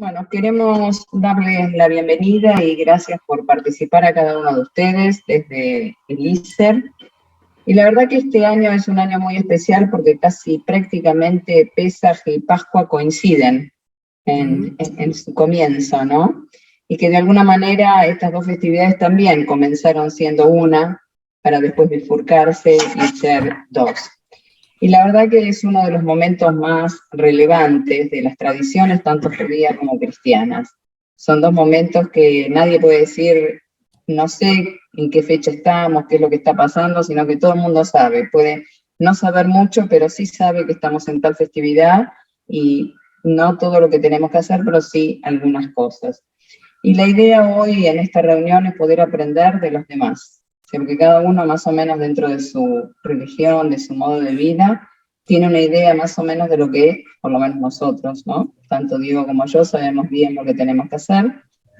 Bueno, queremos darles la bienvenida y gracias por participar a cada uno de ustedes desde el ISER. Y la verdad que este año es un año muy especial porque casi prácticamente Pesaj y Pascua coinciden en su comienzo, ¿no? Y que de alguna manera estas dos festividades también comenzaron siendo una para después bifurcarse y ser dos. Y la verdad que es uno de los momentos más relevantes de las tradiciones, tanto judías como cristianas. Son dos momentos que nadie puede decir, no sé en qué fecha estamos, qué es lo que está pasando, sino que todo el mundo sabe. Puede no saber mucho, pero sí sabe que estamos en tal festividad y no todo lo que tenemos que hacer, pero sí algunas cosas. Y la idea hoy en esta reunión es poder aprender de los demás, porque cada uno más o menos dentro de su religión, de su modo de vida, tiene una idea más o menos de lo que, por lo menos nosotros, ¿no? Tanto Diego como yo sabemos bien lo que tenemos que hacer,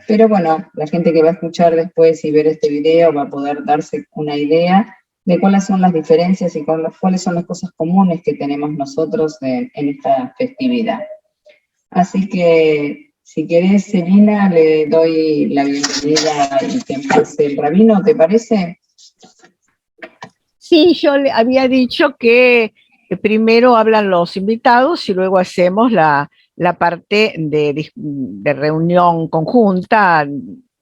pero bueno, la gente que va a escuchar después y ver este video va a poder darse una idea de cuáles son las diferencias y cuáles son las cosas comunes que tenemos nosotros en esta festividad. Así que, si querés, Celina, le doy la bienvenida y que empiece el rabino, ¿te parece? Sí, yo le había dicho que primero hablan los invitados y luego hacemos la parte de reunión conjunta,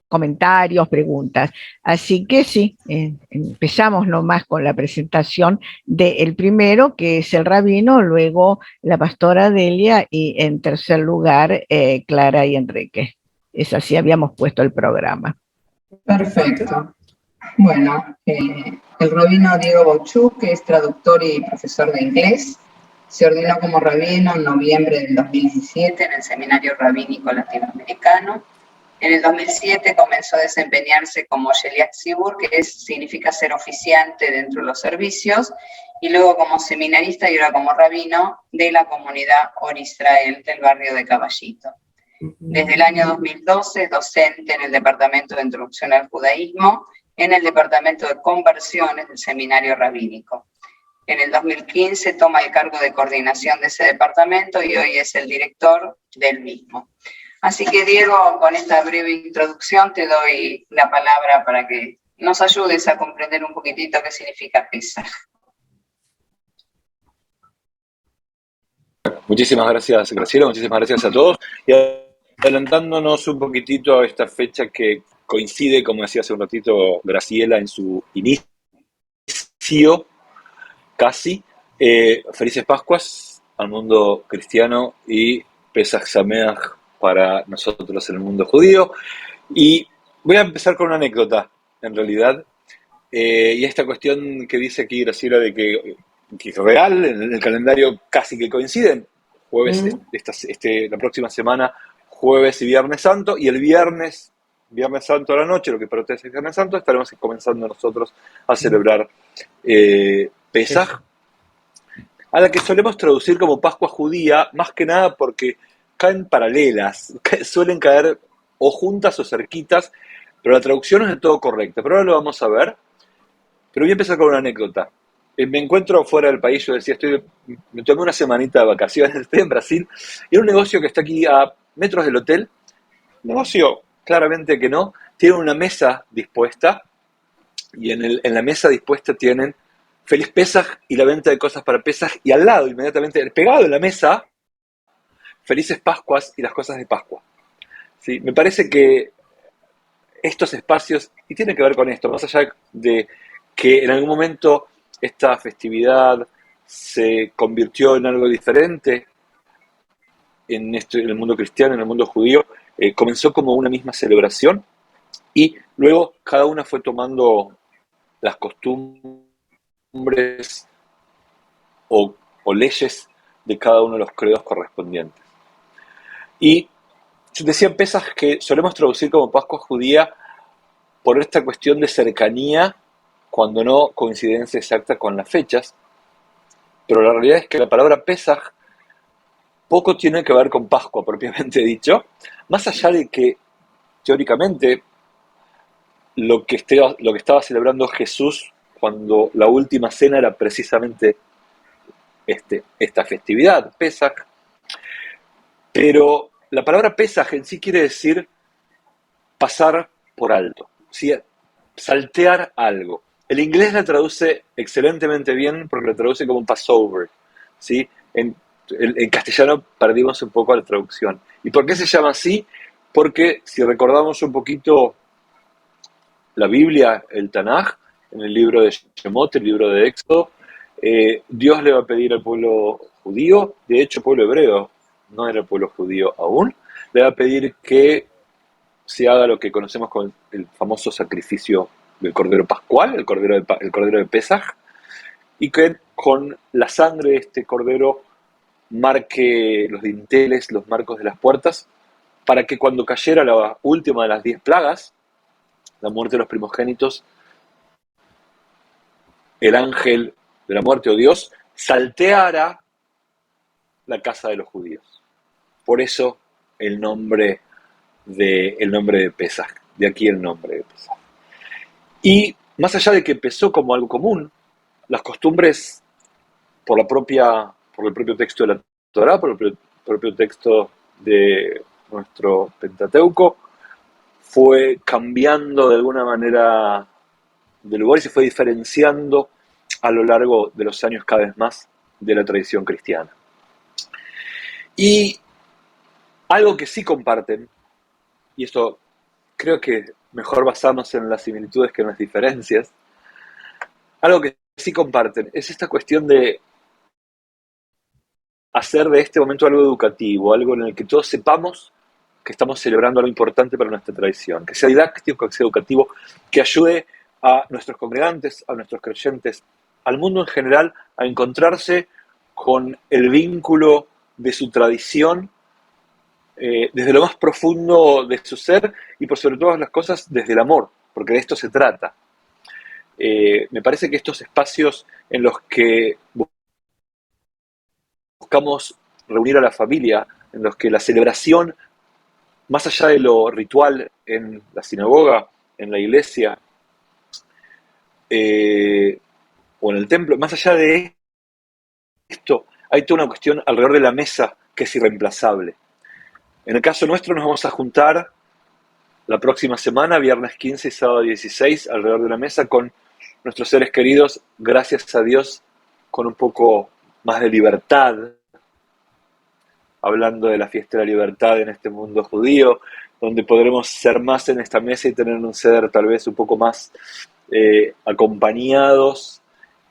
comentarios, preguntas. Así que sí, empezamos nomás con la presentación del primero, que es el rabino, luego la pastora Delia y en tercer lugar Clara y Enrique. Es así, habíamos puesto el programa. Perfecto. Bueno, el rabino Diego Bouchou, que es traductor y profesor de inglés, se ordenó como rabino en noviembre del 2017 en el Seminario Rabínico Latinoamericano. En el 2007 comenzó a desempeñarse como Sheliach Tzibur, que significa ser oficiante dentro de los servicios, y luego como seminarista y ahora como rabino de la comunidad Or Israel del barrio de Caballito. Desde el año 2012 es docente en el Departamento de Introducción al Judaísmo, en el Departamento de Conversiones del Seminario Rabínico. En el 2015 toma el cargo de coordinación de ese departamento y hoy es el director del mismo. Así que, Diego, con esta breve introducción te doy la palabra para que nos ayudes a comprender un poquitito qué significa Pesaj. Muchísimas gracias, Graciela, muchísimas gracias a todos. Y adelantándonos un poquitito a esta fecha que coincide, como decía hace un ratito Graciela, en su inicio, casi. Felices Pascuas al mundo cristiano y Pesaj Sameach para nosotros en el mundo judío. Y voy a empezar con una anécdota, en realidad, y esta cuestión que dice aquí Graciela de que es real, en el calendario casi que coinciden, jueves, la próxima semana, jueves y Viernes Santo, y el Viernes Santo a la noche, lo que para ustedes es Viernes Santo, estaremos comenzando nosotros a celebrar Pesaj, a la que solemos traducir como Pascua judía, más que nada porque caen paralelas, suelen caer o juntas o cerquitas, pero la traducción no es del todo correcta, pero ahora lo vamos a ver. Pero voy a empezar con una anécdota. Me encuentro fuera del país, yo decía, me tomé una semanita de vacaciones, estoy en Brasil, y era un negocio que está aquí a metros del hotel, un negocio claramente que no, tiene una mesa dispuesta, y en la mesa dispuesta tienen Feliz Pesaj y la venta de cosas para Pesaj, y al lado, inmediatamente, pegado en la mesa, Felices Pascuas y las cosas de Pascua. ¿Sí? Me parece que estos espacios, y tiene que ver con esto, más allá de que en algún momento esta festividad se convirtió en algo diferente en el mundo cristiano, en el mundo judío, comenzó como una misma celebración y luego cada una fue tomando las costumbres o leyes de cada uno de los credos correspondientes. Y yo decía en Pesaj que solemos traducir como Pascua judía por esta cuestión de cercanía, cuando no coincidencia exacta con las fechas, pero la realidad es que la palabra Pesaj poco tiene que ver con Pascua propiamente dicho, más allá de que teóricamente lo que estaba celebrando Jesús cuando la última cena era precisamente esta festividad, Pesaj, pero la palabra Pesaj en sí quiere decir pasar por alto, ¿sí? Saltear algo. El inglés la traduce excelentemente bien porque la traduce como Passover, ¿sí? En castellano perdimos un poco la traducción. ¿Y por qué se llama así? Porque si recordamos un poquito la Biblia, el Tanaj, en el libro de Shemot, el libro de Éxodo, Dios le va a pedir al pueblo judío, de hecho el pueblo hebreo no era el pueblo judío aún, le va a pedir que se haga lo que conocemos como el famoso sacrificio del Cordero Pascual, el Cordero de Pesaj, y que con la sangre de este Cordero marque los dinteles, los marcos de las puertas, para que cuando cayera la última de las 10 plagas, la muerte de los primogénitos, el ángel de la muerte o Dios salteara la casa de los judíos. Por eso el nombre de Pesaj, de aquí el nombre de Pesaj. Y más allá de que empezó como algo común, las costumbres por el propio texto de la Torá, por el propio texto de nuestro Pentateuco, fue cambiando de alguna manera de lugar y se fue diferenciando a lo largo de los años cada vez más de la tradición cristiana. Y algo que sí comparten, y esto creo que mejor basarnos en las similitudes que en las diferencias, algo que sí comparten es esta cuestión de hacer de este momento algo educativo, algo en el que todos sepamos que estamos celebrando algo importante para nuestra tradición, que sea didáctico, que sea educativo, que ayude a nuestros congregantes, a nuestros creyentes, al mundo en general, a encontrarse con el vínculo de su tradición desde lo más profundo de su ser y por sobre todas las cosas desde el amor, porque de esto se trata. Me parece que estos espacios en los que buscamos reunir a la familia, en los que la celebración, más allá de lo ritual en la sinagoga, en la iglesia o en el templo, más allá de esto, hay toda una cuestión alrededor de la mesa que es irreemplazable. En el caso nuestro nos vamos a juntar la próxima semana, viernes 15 y sábado 16, alrededor de una mesa con nuestros seres queridos, gracias a Dios, con un poco más de libertad, hablando de la fiesta de la libertad en este mundo judío, donde podremos ser más en esta mesa y tener un ceder tal vez un poco más acompañados,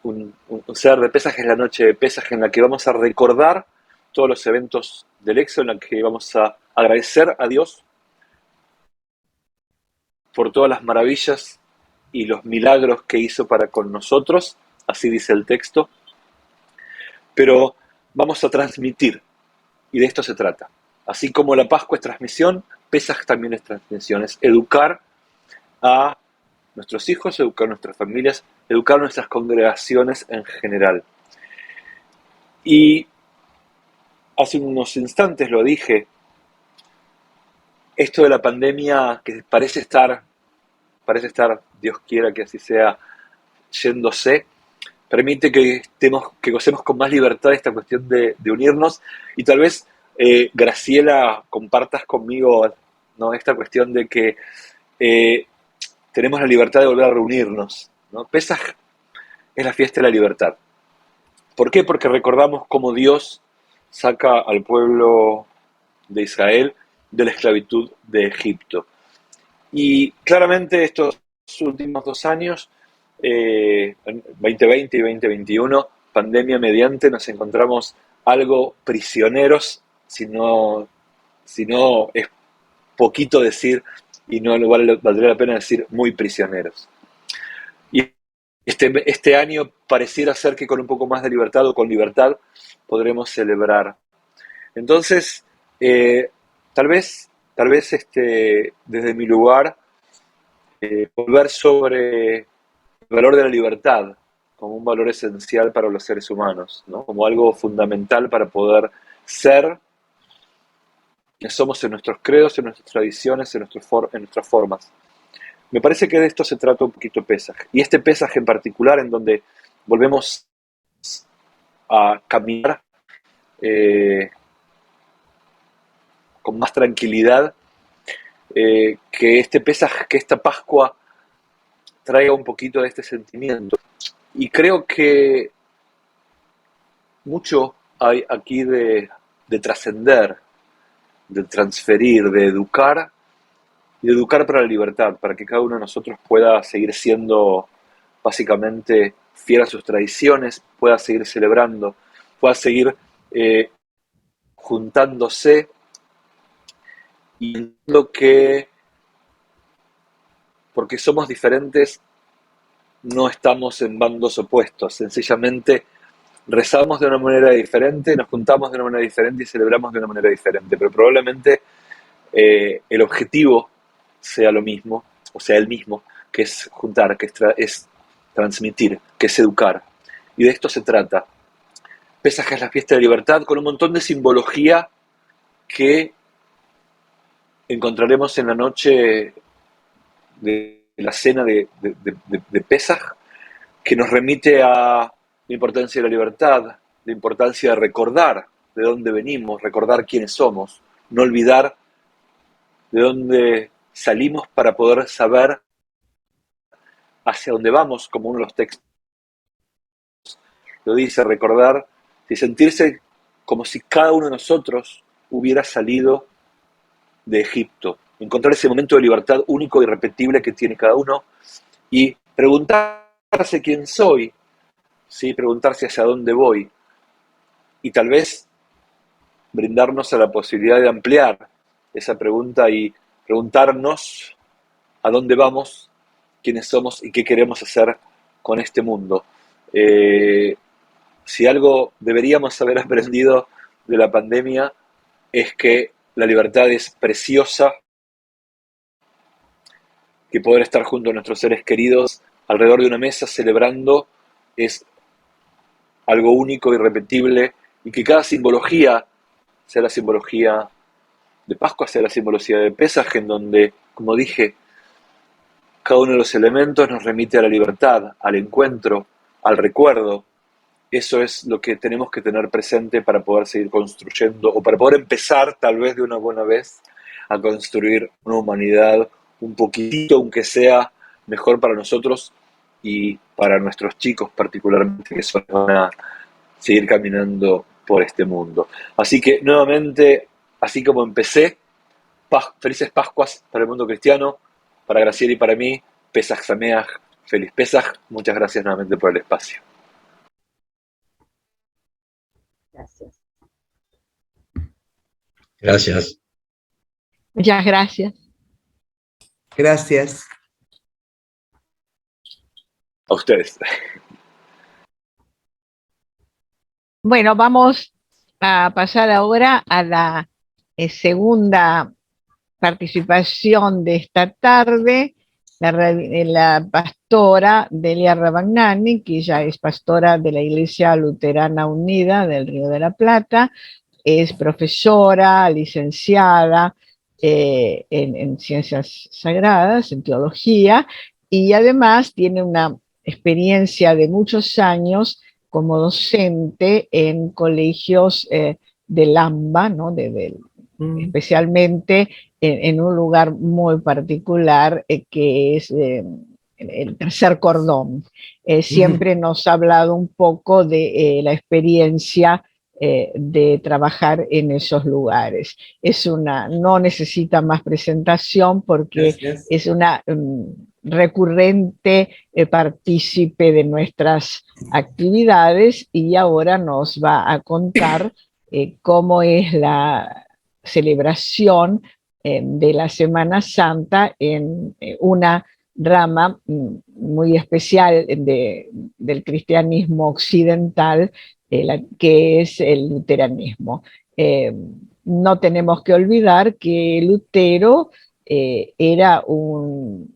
un ceder de Pesaj es la noche de Pesaj en la que vamos a recordar todos los eventos del Éxodo, en la que vamos a agradecer a Dios por todas las maravillas y los milagros que hizo para con nosotros, así dice el texto, pero vamos a transmitir, y de esto se trata. Así como la Pascua es transmisión, Pesaj también es transmisión, es educar a nuestros hijos, educar a nuestras familias, educar a nuestras congregaciones en general. Y hace unos instantes lo dije, esto de la pandemia que parece estar, Dios quiera que así sea, yéndose, permite que gocemos con más libertad esta cuestión de unirnos y tal vez, Graciela, compartas conmigo, ¿no?, esta cuestión de que tenemos la libertad de volver a reunirnos, ¿no? Pesaj es la fiesta de la libertad. ¿Por qué? Porque recordamos cómo Dios saca al pueblo de Israel de la esclavitud de Egipto. Y claramente estos últimos 2 años, 2020 y 2021, pandemia mediante, nos encontramos algo prisioneros, si no es poquito decir, y no valdría la pena decir muy prisioneros. Y este año pareciera ser que con un poco más de libertad o con libertad podremos celebrar. Entonces, tal vez desde mi lugar, volver sobre el valor de la libertad como un valor esencial para los seres humanos, ¿no? Como algo fundamental para poder ser que somos en nuestros credos, en nuestras tradiciones, en nuestras formas. Me parece que de esto se trata un poquito Pesaj. Y este Pesaj en particular, en donde volvemos a caminar con más tranquilidad, que este Pesaj, que esta Pascua traiga un poquito de este sentimiento. Y creo que mucho hay aquí de trascender, de transferir, de educar, y de educar para la libertad, para que cada uno de nosotros pueda seguir siendo básicamente fiel a sus tradiciones, pueda seguir celebrando, pueda seguir juntándose, y entiendo que porque somos diferentes no estamos en bandos opuestos, sencillamente rezamos de una manera diferente, nos juntamos de una manera diferente y celebramos de una manera diferente, pero probablemente el objetivo sea lo mismo, o sea el mismo, que es juntar, que es transmitir, que es educar. Y de esto se trata. Pesaj es la fiesta de libertad con un montón de simbología que encontraremos en la noche de la cena de Pesaj, que nos remite a la importancia de la libertad, la importancia de recordar de dónde venimos, recordar quiénes somos, no olvidar de dónde salimos para poder saber hacia dónde vamos, como uno de los textos lo dice, recordar y sentirse como si cada uno de nosotros hubiera salido de Egipto, encontrar ese momento de libertad único e irrepetible que tiene cada uno y preguntarse quién soy, ¿sí? Preguntarse hacia dónde voy y tal vez brindarnos a la posibilidad de ampliar esa pregunta y preguntarnos a dónde vamos, quiénes somos y qué queremos hacer con este mundo. Si algo deberíamos haber aprendido de la pandemia es que la libertad es preciosa, que poder estar junto a nuestros seres queridos alrededor de una mesa celebrando es algo único, irrepetible, y que cada simbología, sea la simbología de Pascua, sea la simbología de Pesaj, en donde, como dije, cada uno de los elementos nos remite a la libertad, al encuentro, al recuerdo. Eso es lo que tenemos que tener presente para poder seguir construyendo, o para poder empezar, tal vez de una buena vez, a construir una humanidad un poquitito, aunque sea mejor para nosotros y para nuestros chicos particularmente, que van a seguir caminando por este mundo. Así que, nuevamente, así como empecé, felices Pascuas para el mundo cristiano, para Graciela y para mí, Pesaj Sameach, feliz Pesaj, muchas gracias nuevamente por el espacio. Gracias. Gracias. Muchas gracias. Gracias. A ustedes. Bueno, vamos a pasar ahora a la segunda participación de esta tarde, la pastora Delia Rabagnani, que ella es pastora de la Iglesia Luterana Unida del Río de la Plata, es profesora, licenciada en Ciencias Sagradas, en Teología, y además tiene una experiencia de muchos años como docente en colegios del AMBA, ¿no? Especialmente en un lugar muy particular que es el tercer cordón. Siempre nos ha hablado un poco de la experiencia de trabajar en esos lugares. No necesita más presentación porque Gracias. es una recurrente partícipe de nuestras actividades y ahora nos va a contar cómo es la celebración de la Semana Santa en una rama muy especial del cristianismo occidental, que es el luteranismo. No tenemos que olvidar que Lutero era un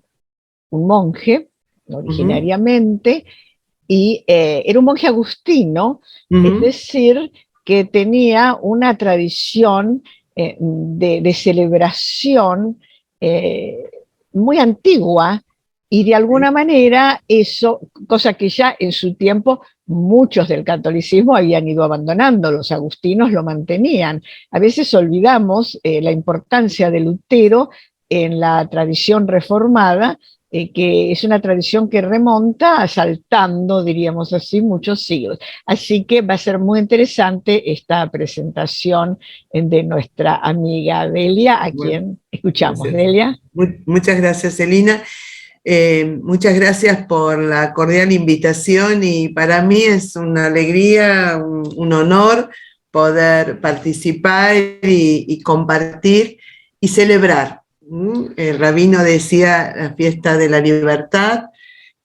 monje originariamente, y era un monje agustino, es decir, que tenía una tradición de celebración muy antigua, y de alguna manera eso, cosa que ya en su tiempo muchos del catolicismo habían ido abandonando, los agustinos lo mantenían. A veces olvidamos la importancia de Lutero en la tradición reformada, que es una tradición que remonta saltando, diríamos así, muchos siglos. Así que va a ser muy interesante esta presentación de nuestra amiga Delia, a quien escuchamos. Gracias. Delia. Muchas gracias, Celina. Muchas gracias por la cordial invitación y para mí es una alegría, un honor poder participar y compartir y celebrar. El rabino decía la fiesta de la libertad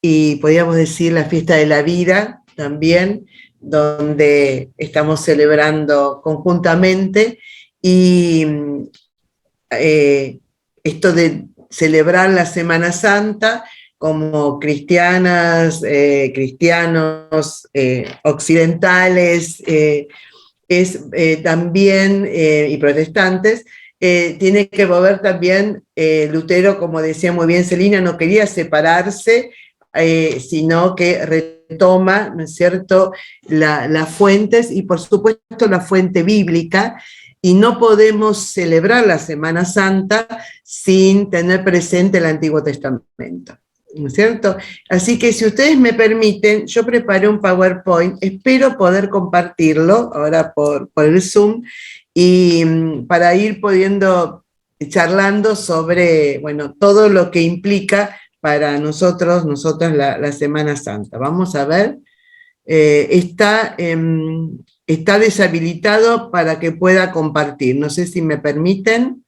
y podríamos decir la fiesta de la vida también, donde estamos celebrando conjuntamente y esto de celebrar la Semana Santa como cristianas, cristianos occidentales también y protestantes, tiene que ver también, Lutero, como decía muy bien Celina, no quería separarse, sino que retoma, ¿no es cierto?, las fuentes y por supuesto la fuente bíblica, y no podemos celebrar la Semana Santa sin tener presente el Antiguo Testamento, ¿no es cierto? Así que si ustedes me permiten, yo preparé un PowerPoint, espero poder compartirlo ahora por el Zoom, y para ir charlando sobre, bueno, todo lo que implica para nosotras la Semana Santa. Vamos a ver, está deshabilitado para que pueda compartir. No sé si me permiten.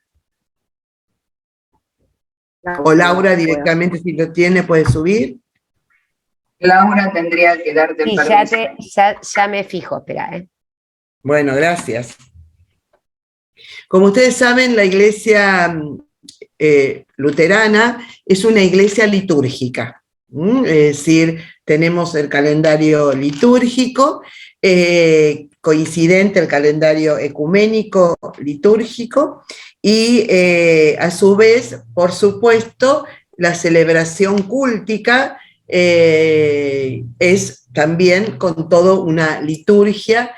O Laura directamente, si lo tiene, puede subir. Laura tendría que darte el permiso. Ya me fijo, espera. Bueno, gracias. Como ustedes saben, la iglesia luterana es una iglesia litúrgica. Es decir, tenemos el calendario litúrgico, coincidente el calendario ecuménico litúrgico, y a su vez, por supuesto, la celebración cúltica es también con toda una liturgia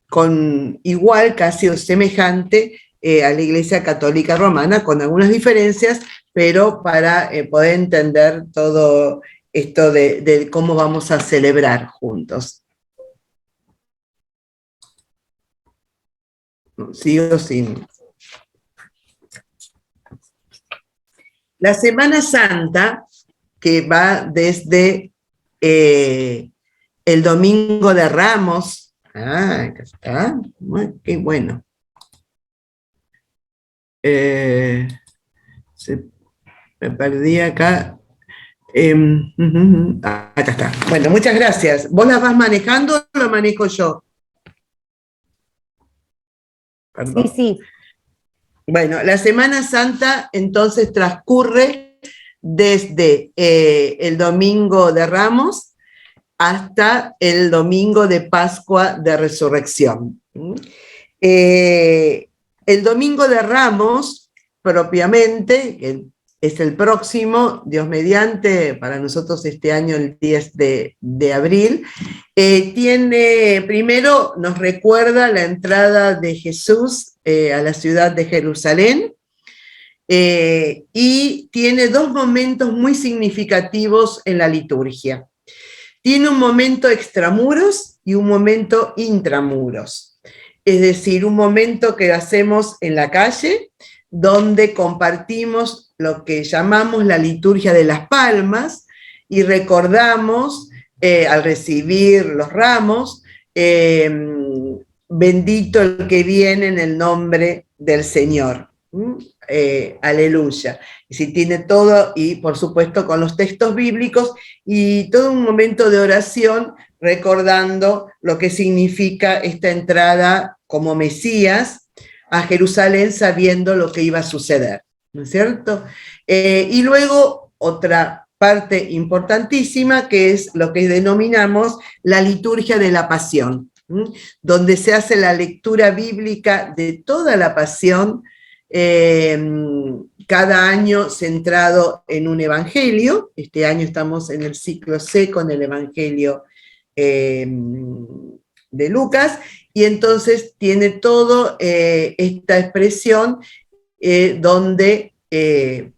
con igual, casi o semejante a la Iglesia Católica Romana, con algunas diferencias, pero para poder entender todo esto de cómo vamos a celebrar juntos. Sigo sin. La Semana Santa, que va desde el Domingo de Ramos, acá está, qué bueno. Me perdí acá. Acá está. Bueno, muchas gracias. ¿Vos las vas manejando o lo manejo yo? Perdón. Sí. Bueno, la Semana Santa entonces transcurre desde el Domingo de Ramos hasta el Domingo de Pascua de Resurrección. El Domingo de Ramos, propiamente, que es el próximo, Dios mediante, para nosotros este año el 10 de abril, primero nos recuerda la entrada de Jesús a la ciudad de Jerusalén, y tiene dos momentos muy significativos en la liturgia. Tiene un momento extramuros y un momento intramuros, es decir, un momento que hacemos en la calle, donde compartimos lo que llamamos la liturgia de las palmas y recordamos al recibir los ramos, bendito el que viene en el nombre del Señor. Aleluya. Y si tiene todo, y por supuesto con los textos bíblicos, y todo un momento de oración recordando lo que significa esta entrada como Mesías a Jerusalén, sabiendo lo que iba a suceder, ¿no es cierto? Y luego otra parte importantísima, que es lo que denominamos la liturgia de la pasión, donde se hace la lectura bíblica de toda la pasión, cada año centrado en un evangelio. Este año estamos en el ciclo C con el evangelio de Lucas, y entonces tiene todo esta expresión donde,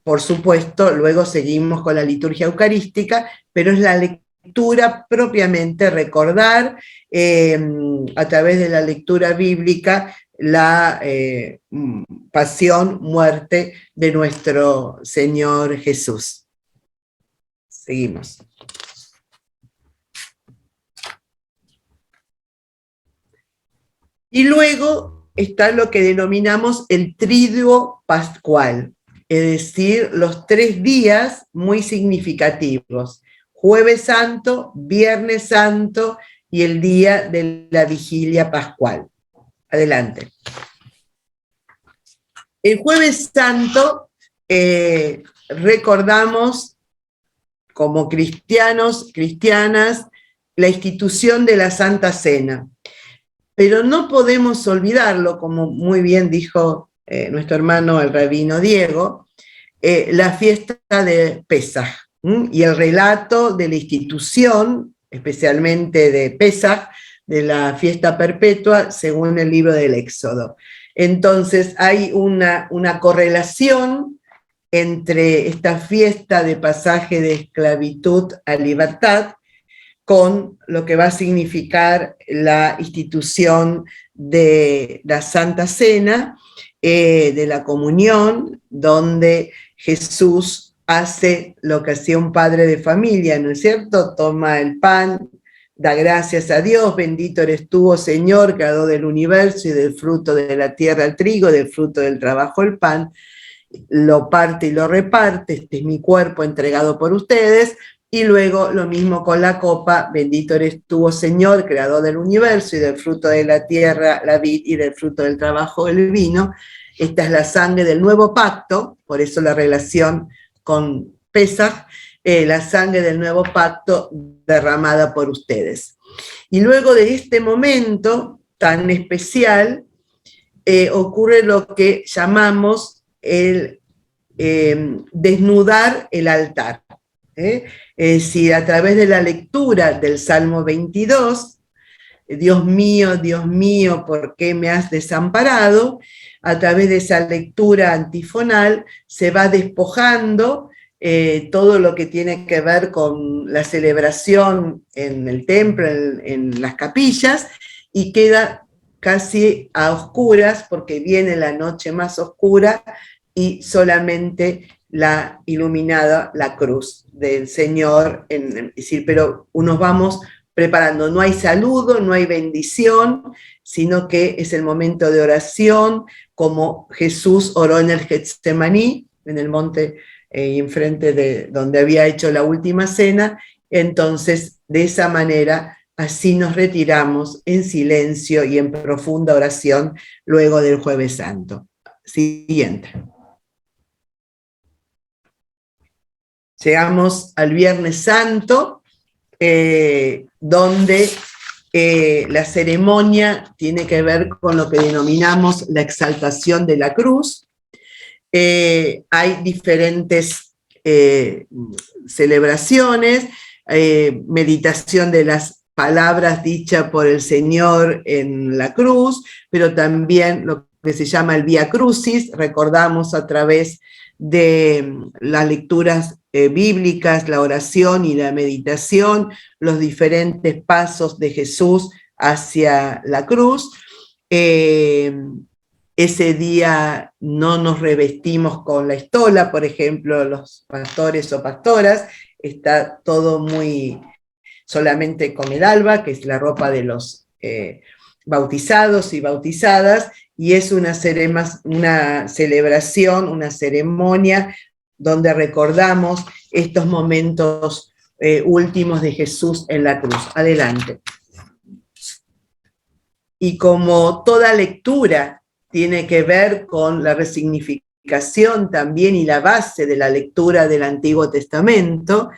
por supuesto, luego seguimos con la liturgia eucarística, pero es la lectura propiamente, recordar a través de la lectura bíblica la pasión, muerte de nuestro Señor Jesús. Seguimos. Y luego está lo que denominamos el triduo pascual, es decir, los 3 días muy significativos: Jueves Santo, Viernes Santo y el día de la vigilia pascual. Adelante. El Jueves Santo recordamos como cristianos, cristianas, la institución de la Santa Cena. Pero no podemos olvidarlo, como muy bien dijo nuestro hermano el rabino Diego, la fiesta de Pesaj, y el relato de la institución, especialmente de Pesaj, de la fiesta perpetua, según el libro del Éxodo. Entonces hay una correlación entre esta fiesta de pasaje de esclavitud a libertad con lo que va a significar la institución de la Santa Cena, de la comunión, donde Jesús hace lo que hacía un padre de familia, ¿no es cierto? Toma el pan, da gracias a Dios: bendito eres tú, oh Señor, creador del universo, y del fruto de la tierra el trigo, del fruto del trabajo el pan. Lo parte y lo reparte: este es mi cuerpo entregado por ustedes. Y luego lo mismo con la copa: bendito eres tú, oh Señor, creador del universo, y del fruto de la tierra la vid, y del fruto del trabajo el vino. Esta es la sangre del nuevo pacto, por eso la relación con Pesaj, la sangre del nuevo pacto derramada por ustedes. Y luego de este momento tan especial, ocurre lo que llamamos el desnudar el altar. Es decir, a través de la lectura del Salmo 22, Dios mío, ¿por qué me has desamparado? A través de esa lectura antifonal se va despojando todo lo que tiene que ver con la celebración en el templo, en las capillas, y queda casi a oscuras, porque viene la noche más oscura y solamente la iluminada la cruz del Señor, es decir, pero nos vamos preparando, no hay saludo, no hay bendición, sino que es el momento de oración, como Jesús oró en el Getsemaní, en el monte enfrente de donde había hecho la última cena. Entonces, de esa manera, así nos retiramos en silencio y en profunda oración luego del Jueves Santo. Siguiente. Llegamos al Viernes Santo, donde la ceremonia tiene que ver con lo que denominamos la exaltación de la cruz. Hay diferentes celebraciones, meditación de las palabras dichas por el Señor en la cruz, pero también lo que se llama el Vía Crucis. Recordamos a través de las lecturas bíblicas, la oración y la meditación, los diferentes pasos de Jesús hacia la cruz. Ese día no nos revestimos con la estola, por ejemplo, los pastores o pastoras, está todo muy solamente con el alba, que es la ropa de los bautizados y bautizadas, y es una celebración, una ceremonia donde recordamos estos momentos últimos de Jesús en la cruz. Adelante. Y como toda lectura tiene que ver con la resignificación también y la base de la lectura del Antiguo Testamento,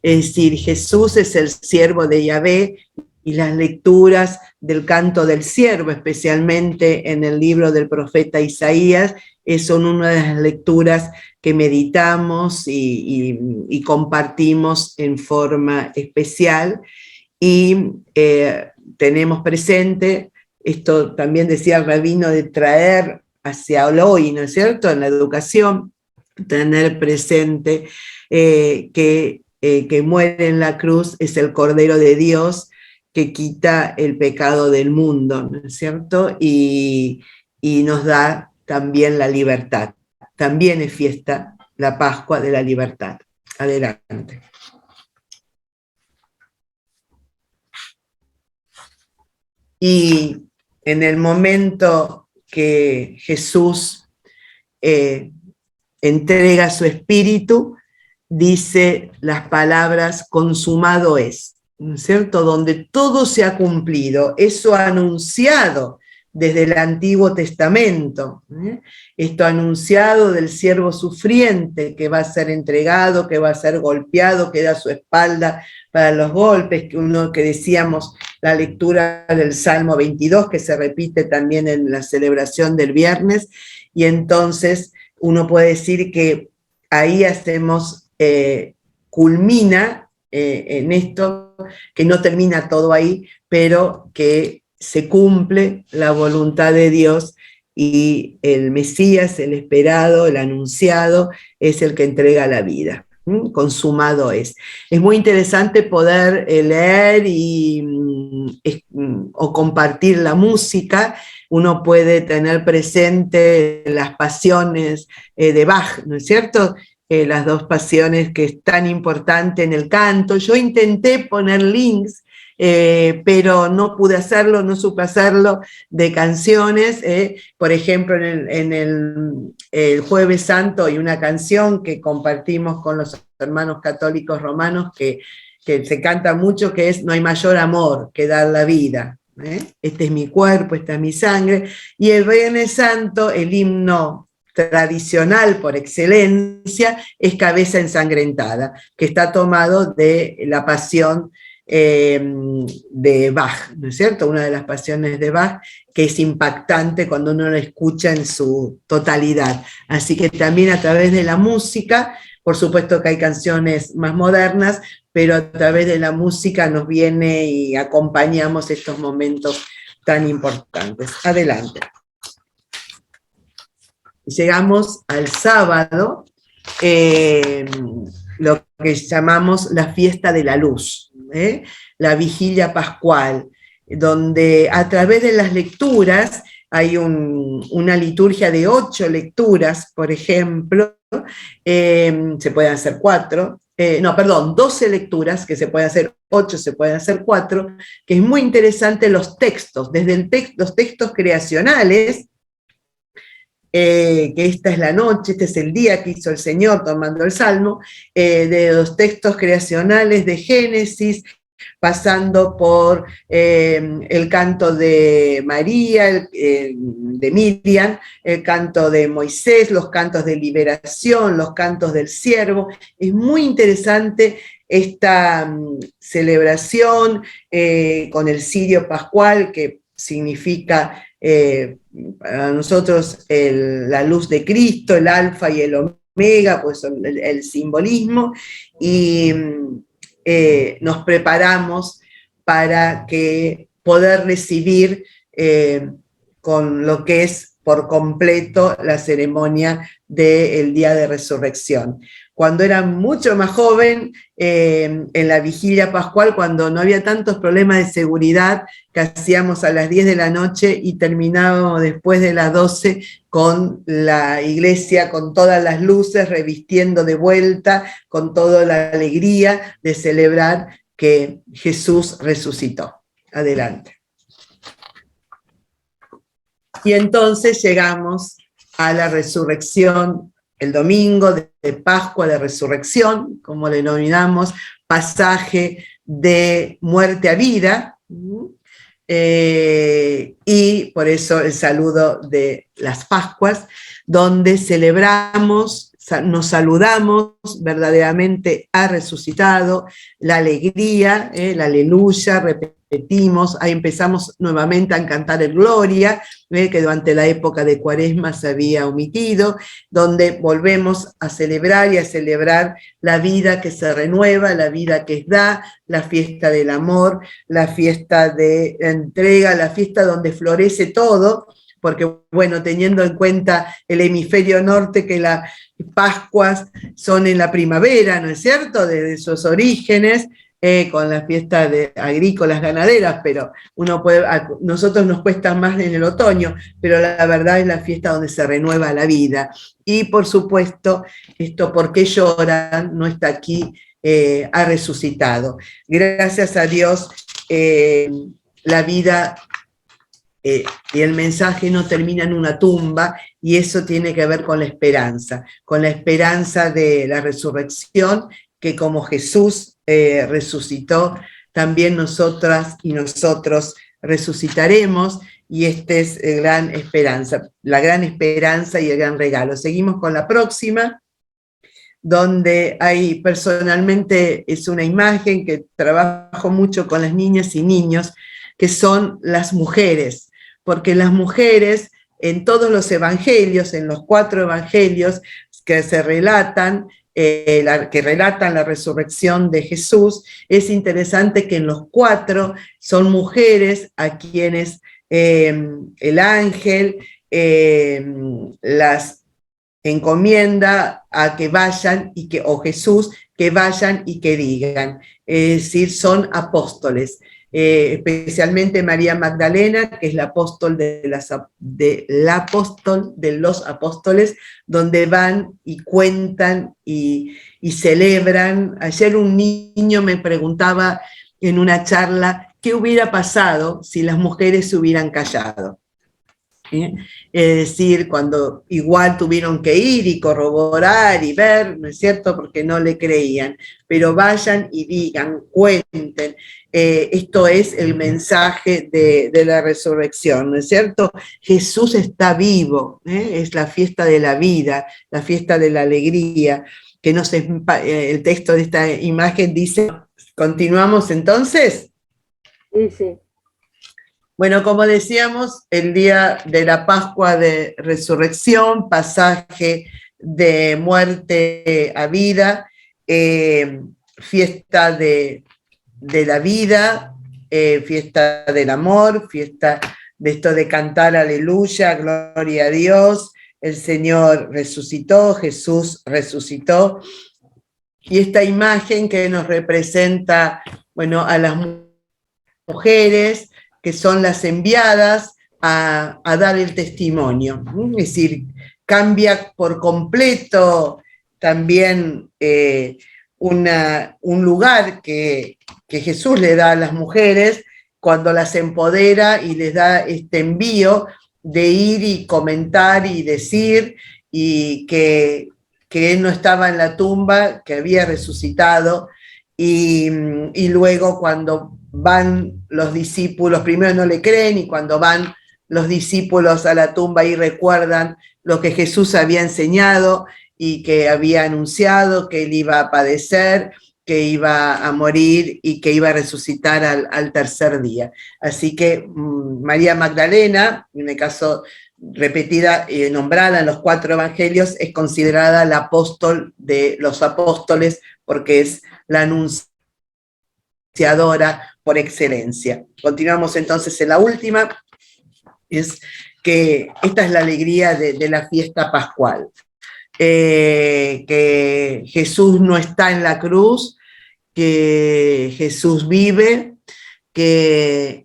es decir, Jesús es el siervo de Yahvé y las lecturas del canto del siervo, especialmente en el libro del profeta Isaías, son una de las lecturas que meditamos y compartimos en forma especial. Y tenemos presente, esto también decía el rabino, de traer hacia el hoy, ¿no es cierto?, en la educación, tener presente que muere en la cruz es el Cordero de Dios que quita el pecado del mundo, ¿no es cierto?, y nos da también la libertad. También es fiesta la Pascua de la libertad. Adelante. Y en el momento que Jesús entrega su espíritu, dice las palabras consumado es, ¿no es cierto?, donde todo se ha cumplido, eso anunciado desde el Antiguo Testamento, esto anunciado del siervo sufriente que va a ser entregado, que va a ser golpeado, que da su espalda para los golpes, que decíamos la lectura del Salmo 22, que se repite también en la celebración del viernes, y entonces uno puede decir que ahí culmina en esto, que no termina todo ahí, pero que se cumple la voluntad de Dios y el Mesías, el esperado, el anunciado, es el que entrega la vida. Consumado es. Es muy interesante poder leer o compartir la música. Uno puede tener presente las pasiones de Bach, ¿no es cierto?, las dos pasiones que es tan importante en el canto. Yo intenté poner links, pero no pude hacerlo, no supe hacerlo, de canciones. Por ejemplo, en el Jueves Santo hay una canción que compartimos con los hermanos católicos romanos que se canta mucho, que es "No hay mayor amor que dar la vida". Este es mi cuerpo, esta es mi sangre. Y el Viernes Santo, el himno tradicional por excelencia, es Cabeza Ensangrentada, que está tomado de la pasión de Bach, ¿no es cierto?, una de las pasiones de Bach, que es impactante cuando uno la escucha en su totalidad. Así que también a través de la música, por supuesto que hay canciones más modernas, pero a través de la música nos viene y acompañamos estos momentos tan importantes. Adelante. Llegamos al sábado, lo que llamamos la fiesta de la luz, la vigilia pascual, donde a través de las lecturas hay una liturgia de 8 lecturas, por ejemplo, se pueden hacer 12 lecturas, que se pueden hacer 8, se pueden hacer 4, que es muy interesante los textos, desde los textos creacionales, que esta es la noche, este es el día que hizo el Señor, tomando el Salmo, de los textos creacionales de Génesis, pasando por el canto de María, de Miriam, el canto de Moisés, los cantos de liberación, los cantos del siervo. Es muy interesante esta celebración con el cirio pascual, que significa para nosotros la luz de Cristo, el alfa y el omega, pues son el simbolismo, y nos preparamos para poder recibir con lo que es por completo la ceremonia del día de resurrección. Cuando era mucho más joven, en la vigilia pascual, cuando no había tantos problemas de seguridad, que hacíamos a las 10 de la noche y terminábamos después de las 12 con la iglesia, con todas las luces, revistiendo de vuelta, con toda la alegría de celebrar que Jesús resucitó. Adelante. Y entonces llegamos a la resurrección, el domingo de Pascua de Resurrección, como le denominamos, pasaje de muerte a vida, y por eso el saludo de las Pascuas, donde celebramos nos saludamos, verdaderamente ha resucitado, la alegría, la aleluya, repetimos, ahí empezamos nuevamente a cantar el Gloria, que durante la época de Cuaresma se había omitido, donde volvemos a celebrar y a celebrar la vida que se renueva, la vida que da, la fiesta del amor, la fiesta de la entrega, la fiesta donde florece todo, porque, bueno, teniendo en cuenta el hemisferio norte, que las Pascuas son en la primavera, ¿no es cierto?, desde sus orígenes, con las fiestas agrícolas, ganaderas, pero nosotros nos cuesta más en el otoño, pero la verdad es la fiesta donde se renueva la vida. Y, por supuesto, esto, ¿por qué lloran?, no está aquí, ha resucitado. Gracias a Dios, la vida y el mensaje no termina en una tumba, y eso tiene que ver con la esperanza de la resurrección, que como Jesús resucitó, también nosotras y nosotros resucitaremos, y esta es la gran esperanza y el gran regalo. Seguimos con la próxima, donde hay, personalmente, es una imagen que trabajo mucho con las niñas y niños, que son las mujeres, porque las mujeres en todos los evangelios, en los 4 evangelios que se relatan, que relatan la resurrección de Jesús, es interesante que en los 4 son mujeres a quienes el ángel las encomienda a que vayan, o Jesús, que vayan y que digan, es decir, son apóstoles. Especialmente María Magdalena, que es la apóstol apóstol de los apóstoles, donde van y cuentan y celebran. Ayer un niño me preguntaba en una charla qué hubiera pasado si las mujeres se hubieran callado. Es decir, cuando igual tuvieron que ir y corroborar y ver, ¿no es cierto?, porque no le creían, pero vayan y digan, cuenten. Esto es el mensaje de la resurrección, ¿no es cierto? Jesús está vivo, es la fiesta de la vida, la fiesta de la alegría, que el texto de esta imagen dice, ¿continuamos entonces? Sí, sí. Bueno, como decíamos, el día de la Pascua de Resurrección, pasaje de muerte a vida, fiesta de la vida, fiesta del amor, fiesta de esto de cantar aleluya, gloria a Dios, el Señor resucitó, Jesús resucitó, y esta imagen que nos representa, bueno, a las mujeres, que son las enviadas a dar el testimonio. Es decir, cambia por completo también un lugar que Jesús le da a las mujeres cuando las empodera y les da este envío de ir y comentar y decir, y que Él no estaba en la tumba, que había resucitado, y luego cuando van los discípulos, primero no le creen, y cuando van los discípulos a la tumba y recuerdan lo que Jesús había enseñado y que había anunciado, que Él iba a padecer, que iba a morir y que iba a resucitar al tercer día. Así que María Magdalena, en el caso repetida y nombrada en los 4 evangelios, es considerada la apóstol de los apóstoles, porque es la anunciadora por excelencia. Continuamos entonces en la última, es que esta es la alegría de la fiesta pascual, que Jesús no está en la cruz, que Jesús vive, que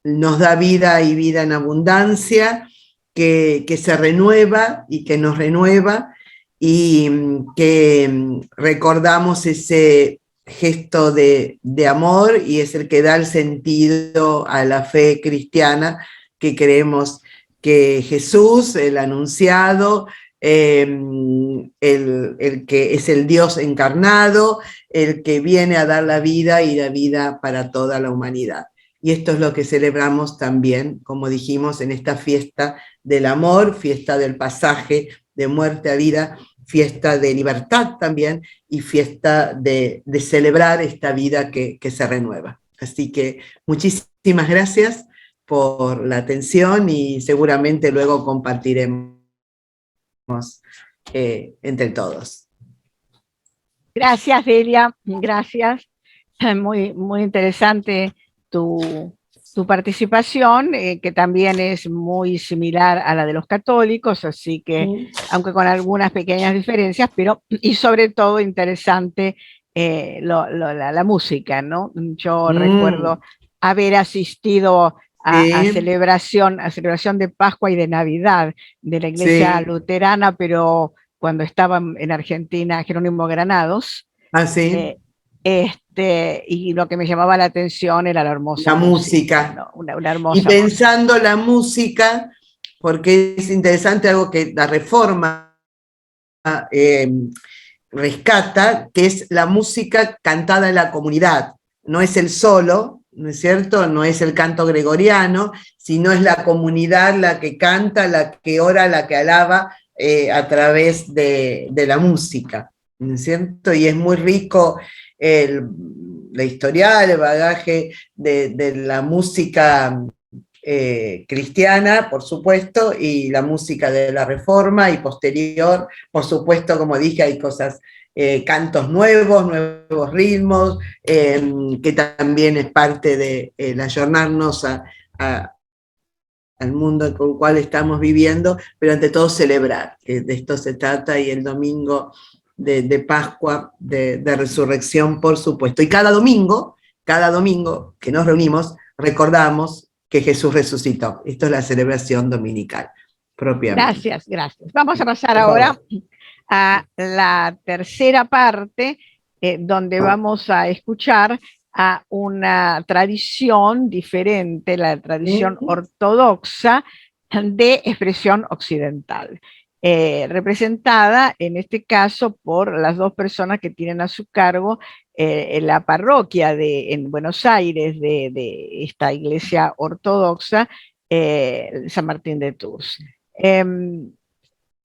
nos da vida y vida en abundancia, que se renueva y que nos renueva, y que recordamos ese gesto de amor, y es el que da el sentido a la fe cristiana, que creemos que Jesús, el anunciado, el que es el Dios encarnado, el que viene a dar la vida y la vida para toda la humanidad. Y esto es lo que celebramos también, como dijimos, en esta fiesta del amor, fiesta del pasaje de muerte a vida, fiesta de libertad también y fiesta de celebrar esta vida que se renueva. Así que muchísimas gracias por la atención y seguramente luego compartiremos entre todos. Gracias, Delia, gracias. Muy, muy interesante tu participación, que también es muy similar a la de los católicos, así que, aunque con algunas pequeñas diferencias, pero, y sobre todo interesante la música, ¿no? Yo recuerdo haber asistido a celebración de Pascua y de Navidad de la iglesia luterana, pero cuando estaba en Argentina, Jerónimo Granados. Ah, sí. Y lo que me llamaba la atención era la hermosa música. ¿no? Una hermosa y pensando música. La música, porque es interesante algo que la Reforma rescata, que es la música cantada en la comunidad. No es el solo, ¿no es cierto? No es el canto gregoriano, sino es la comunidad la que canta, la que ora, la que alaba a través de la música, ¿no es cierto? Y es muy rico la historial, el bagaje de la música cristiana, por supuesto, y la música de la Reforma y posterior, por supuesto, como dije, hay cosas, cantos nuevos ritmos, que también es parte de ayornarnos al mundo con el cual estamos viviendo, pero ante todo celebrar, que de esto se trata, y el domingo de Pascua, de Resurrección, por supuesto. Y cada domingo que nos reunimos, recordamos que Jesús resucitó. Esto es la celebración dominical, propiamente. Gracias. Vamos a pasar ahora a la tercera parte, donde vamos a escuchar a una tradición diferente, la tradición ortodoxa de expresión occidental, representada en este caso por las dos personas que tienen a su cargo en la parroquia en Buenos Aires de esta iglesia ortodoxa, San Martín de Tours.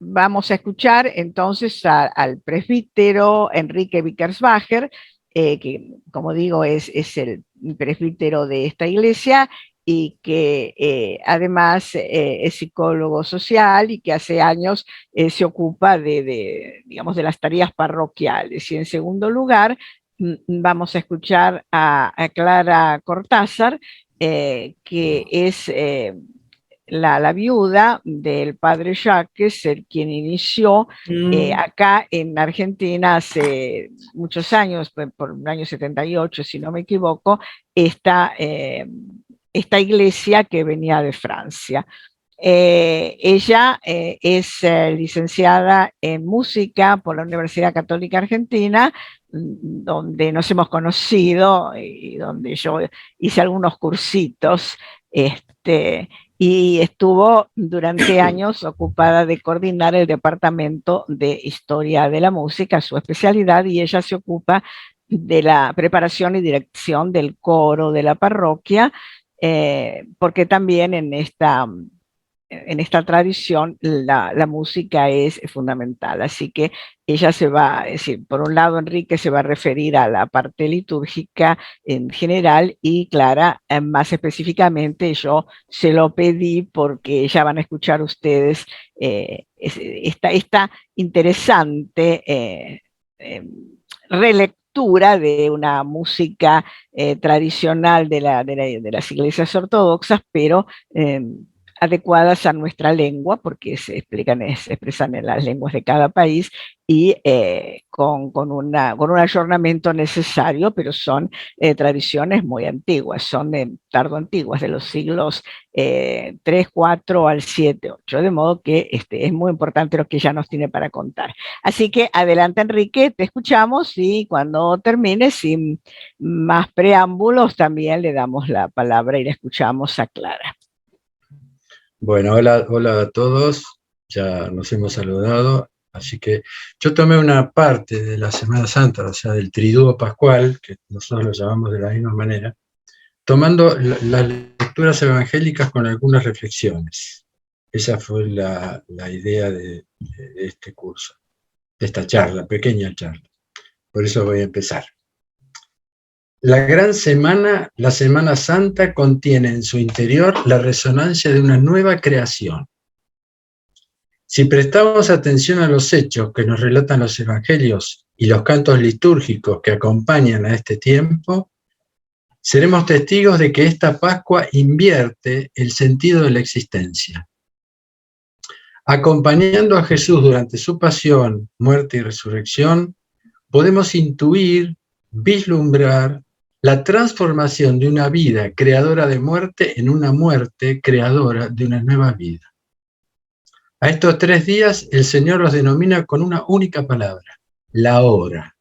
Vamos a escuchar entonces al presbítero Enrique Wickersbacher, que, como digo, es el presbítero de esta iglesia y que además es psicólogo social y que hace años se ocupa digamos, de las tareas parroquiales. Y en segundo lugar, vamos a escuchar a Clara Cortázar, que es la viuda del padre Jacques, el quien inició acá en Argentina hace muchos años, por el año 78, si no me equivoco, esta iglesia que venía de Francia. Ella es licenciada en música por la Universidad Católica Argentina, donde nos hemos conocido y donde yo hice algunos cursitos, y estuvo durante años ocupada de coordinar el departamento de Historia de la Música, su especialidad, y ella se ocupa de la preparación y dirección del coro de la parroquia, porque también en esta tradición la música es fundamental. Así que ella se va, es decir, por un lado Enrique se va a referir a la parte litúrgica en general, y Clara más específicamente yo se lo pedí porque ya van a escuchar ustedes esta interesante relectura de una música tradicional de las iglesias ortodoxas, pero adecuadas a nuestra lengua, porque se expresan en las lenguas de cada país, y con un ayornamiento necesario, pero son tradiciones muy antiguas, son tardoantiguas, de los siglos 3, 4 al 7, 8, de modo que es muy importante lo que ella nos tiene para contar. Así que adelante, Enrique, te escuchamos, y cuando termine, sin más preámbulos, también le damos la palabra y la escuchamos a Clara. Bueno, hola a todos, ya nos hemos saludado, así que yo tomé una parte de la Semana Santa, o sea, del Triduo Pascual, que nosotros lo llamamos de la misma manera, tomando las lecturas evangélicas con algunas reflexiones. Esa fue la idea de este curso. de esta charla, pequeña charla. Por eso voy a empezar. La gran semana, la Semana Santa, contiene en su interior la resonancia de una nueva creación. Si prestamos atención a los hechos que nos relatan los evangelios y los cantos litúrgicos que acompañan a este tiempo, seremos testigos de que esta Pascua invierte el sentido de la existencia. Acompañando a Jesús durante su pasión, muerte y resurrección, podemos intuir, vislumbrar la transformación de una vida creadora de muerte en una muerte creadora de una nueva vida. A estos 3 días el Señor los denomina con una única palabra: la hora.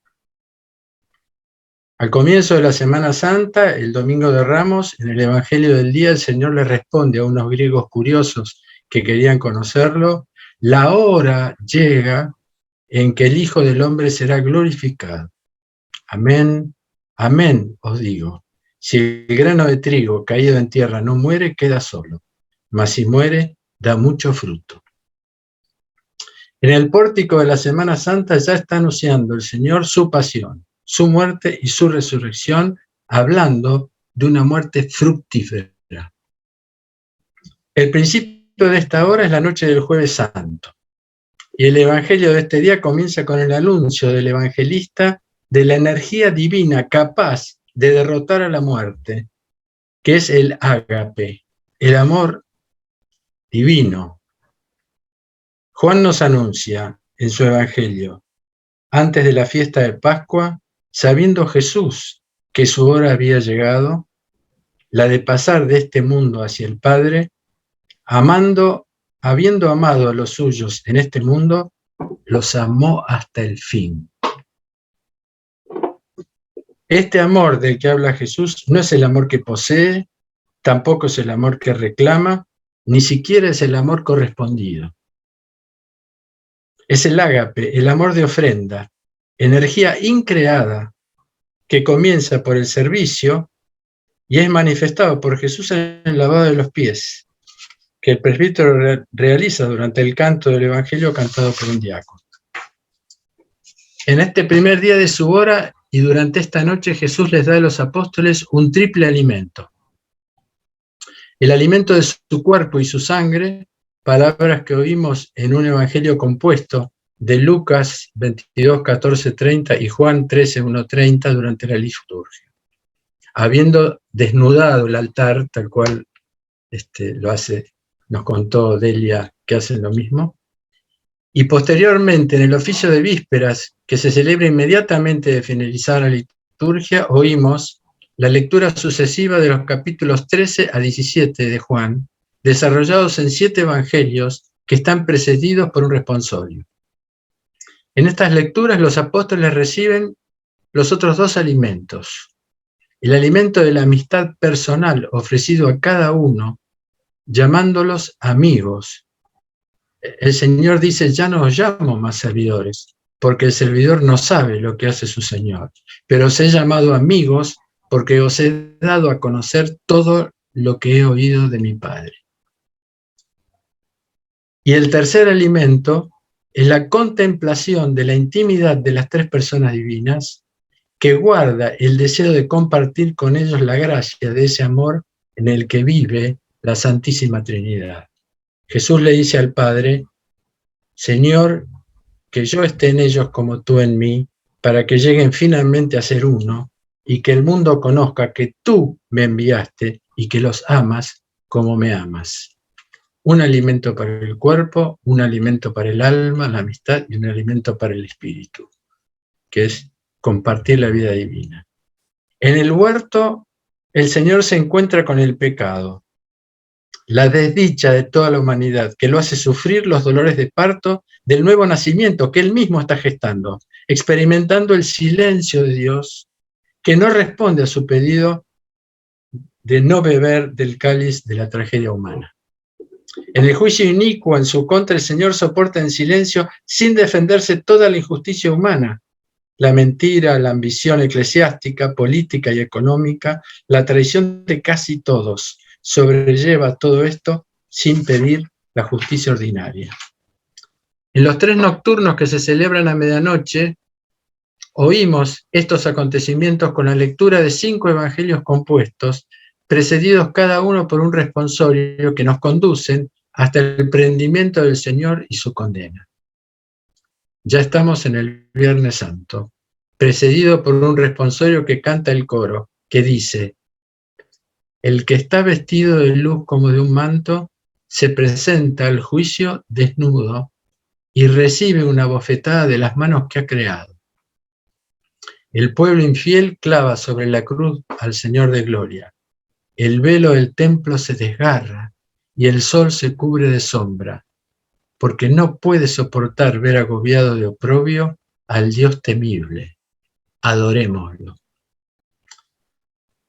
Al comienzo de la Semana Santa, el Domingo de Ramos, en el Evangelio del día, el Señor le responde a unos griegos curiosos que querían conocerlo: la hora llega en que el Hijo del Hombre será glorificado. Amén, amén, os digo, si el grano de trigo caído en tierra no muere, queda solo, mas si muere, da mucho fruto. En el pórtico de la Semana Santa ya está anunciando el Señor su pasión, su muerte y su resurrección, hablando de una muerte fructífera. El principio de esta hora es la noche del Jueves Santo, y el Evangelio de este día comienza con el anuncio del evangelista de la energía divina capaz de derrotar a la muerte, que es el ágape, el amor divino. Juan nos anuncia en su Evangelio: antes de la fiesta de Pascua, sabiendo Jesús que su hora había llegado, la de pasar de este mundo hacia el Padre, habiendo amado a los suyos en este mundo, los amó hasta el fin. Este amor del que habla Jesús no es el amor que posee, tampoco es el amor que reclama, ni siquiera es el amor correspondido. Es el ágape, el amor de ofrenda, energía increada que comienza por el servicio y es manifestado por Jesús en el lavado de los pies, que el presbítero realiza durante el canto del Evangelio cantado por un diácono. En este primer día de su hora y durante esta noche, Jesús les da a los apóstoles un triple alimento. El alimento de su cuerpo y su sangre, palabras que oímos en un evangelio compuesto de Lucas 22, 14, 30 y Juan 13, 1, 30 durante la liturgia. Habiendo desnudado el altar, tal cual nos contó Delia que hacen lo mismo, y posteriormente en el oficio de vísperas, que se celebra inmediatamente de finalizar la liturgia, oímos la lectura sucesiva de los capítulos 13 a 17 de Juan, desarrollados en 7 evangelios que están precedidos por un responsorio. En estas lecturas los apóstoles reciben los otros 2 alimentos: el alimento de la amistad personal ofrecido a cada uno, llamándolos amigos. El Señor dice: ya no os llamo más servidores, porque el servidor no sabe lo que hace su Señor, pero os he llamado amigos porque os he dado a conocer todo lo que he oído de mi Padre. Y el tercer alimento es la contemplación de la intimidad de las 3 personas divinas, que guarda el deseo de compartir con ellos la gracia de ese amor en el que vive la Santísima Trinidad. Jesús le dice al Padre: Señor, que yo esté en ellos como tú en mí, para que lleguen finalmente a ser uno, y que el mundo conozca que tú me enviaste y que los amas como me amas. Un alimento para el cuerpo, un alimento para el alma, la amistad, y un alimento para el espíritu, que es compartir la vida divina. En el huerto, el Señor se encuentra con el pecado, la desdicha de toda la humanidad, que lo hace sufrir los dolores de parto del nuevo nacimiento que él mismo está gestando, experimentando el silencio de Dios, que no responde a su pedido de no beber del cáliz de la tragedia humana. En el juicio inicuo en su contra, el Señor soporta en silencio, sin defenderse, toda la injusticia humana, la mentira, la ambición eclesiástica, política y económica, la traición de casi todos. Sobrelleva todo esto sin pedir la justicia ordinaria. En los 3 nocturnos que se celebran a medianoche, oímos estos acontecimientos con la lectura de 5 evangelios compuestos, precedidos cada uno por un responsorio que nos conducen hasta el prendimiento del Señor y su condena. Ya estamos en el Viernes Santo, precedido por un responsorio que canta el coro, que dice: el que está vestido de luz como de un manto, se presenta al juicio desnudo y recibe una bofetada de las manos que ha creado. El pueblo infiel clava sobre la cruz al Señor de gloria. El velo del templo se desgarra y el sol se cubre de sombra, porque no puede soportar ver agobiado de oprobio al Dios temible. Adorémoslo.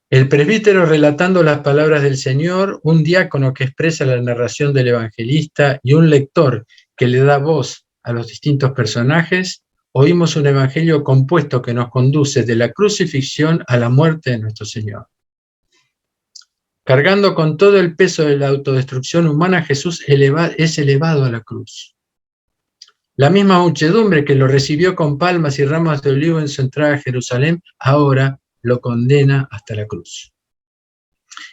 El presbítero relatando las palabras del Señor, un diácono que expresa la narración del evangelista y un lector que le da voz a los distintos personajes, oímos un evangelio compuesto que nos conduce de la crucifixión a la muerte de nuestro Señor. Cargando con todo el peso de la autodestrucción humana, Jesús es elevado a la cruz. La misma muchedumbre que lo recibió con palmas y ramas de olivo en su entrada a Jerusalén, ahora lo condena hasta la cruz.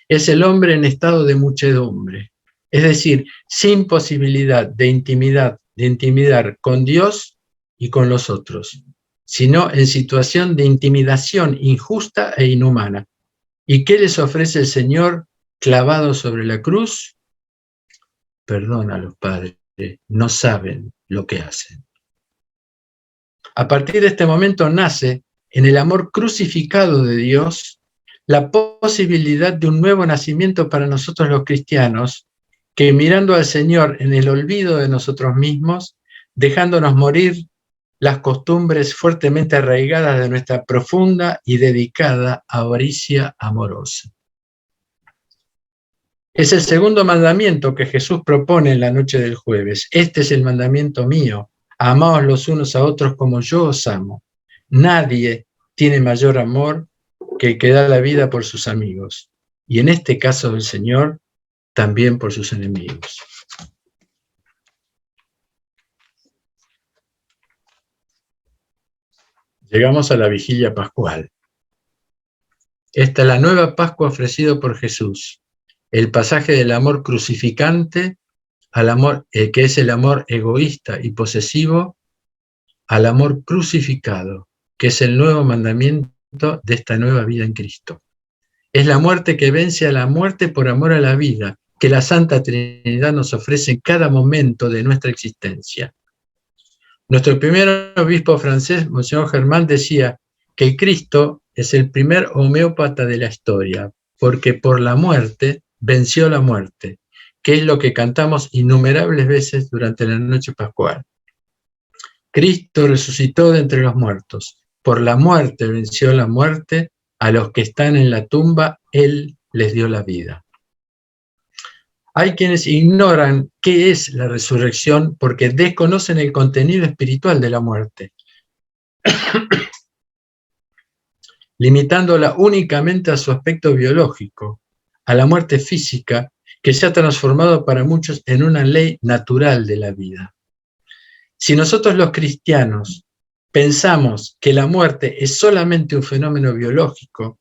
Es el hombre en estado de muchedumbre, es decir, sin posibilidad de intimidar con Dios y con los otros, sino en situación de intimidación injusta e inhumana. ¿Y qué les ofrece el Señor clavado sobre la cruz? Perdónalos, Padre, no saben lo que hacen. A partir de este momento nace, en el amor crucificado de Dios, la posibilidad de un nuevo nacimiento para nosotros los cristianos, que mirando al Señor en el olvido de nosotros mismos, dejándonos morir las costumbres fuertemente arraigadas de nuestra profunda y dedicada avaricia amorosa. Es el segundo mandamiento que Jesús propone en la noche del jueves. Este es el mandamiento mío: amaos los unos a otros como yo os amo. Nadie tiene mayor amor que el que da la vida por sus amigos. Y en este caso del Señor, también por sus enemigos. Llegamos a la vigilia pascual. Esta es la nueva Pascua ofrecida por Jesús. El pasaje del amor crucificante al amor, que es el amor egoísta y posesivo, al amor crucificado, que es el nuevo mandamiento de esta nueva vida en Cristo. Es la muerte que vence a la muerte por amor a la vida, que la Santa Trinidad nos ofrece en cada momento de nuestra existencia. Nuestro primer obispo francés, Monseñor Germán, decía que el Cristo es el primer homeópata de la historia, porque por la muerte venció la muerte, que es lo que cantamos innumerables veces durante la noche pascual. Cristo resucitó de entre los muertos. Por la muerte venció la muerte. A los que están en la tumba, Él les dio la vida. Hay quienes ignoran qué es la resurrección porque desconocen el contenido espiritual de la muerte, limitándola únicamente a su aspecto biológico, a la muerte física, que se ha transformado para muchos en una ley natural de la vida. Si nosotros los cristianos pensamos que la muerte es solamente un fenómeno biológico,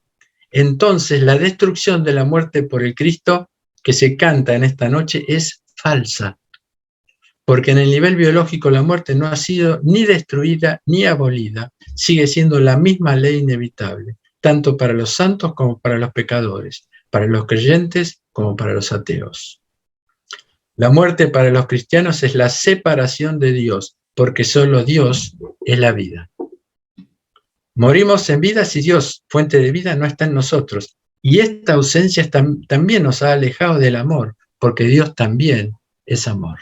entonces la destrucción de la muerte por el Cristo que se canta en esta noche es falsa, porque en el nivel biológico la muerte no ha sido ni destruida ni abolida, sigue siendo la misma ley inevitable, tanto para los santos como para los pecadores, para los creyentes como para los ateos. La muerte para los cristianos es la separación de Dios, porque solo Dios es la vida. Morimos en vida si Dios, fuente de vida, no está en nosotros. Y esta ausencia también nos ha alejado del amor, porque Dios también es amor.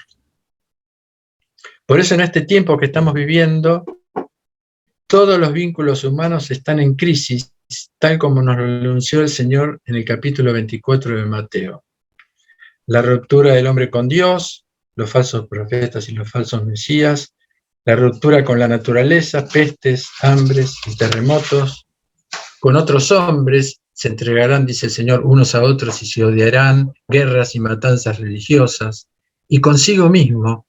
Por eso en este tiempo que estamos viviendo, todos los vínculos humanos están en crisis, tal como nos lo anunció el Señor en el capítulo 24 de Mateo. La ruptura del hombre con Dios, los falsos profetas y los falsos mesías, la ruptura con la naturaleza, pestes, hambres y terremotos. Con otros hombres se entregarán, dice el Señor, unos a otros y se odiarán, guerras y matanzas religiosas. Y consigo mismo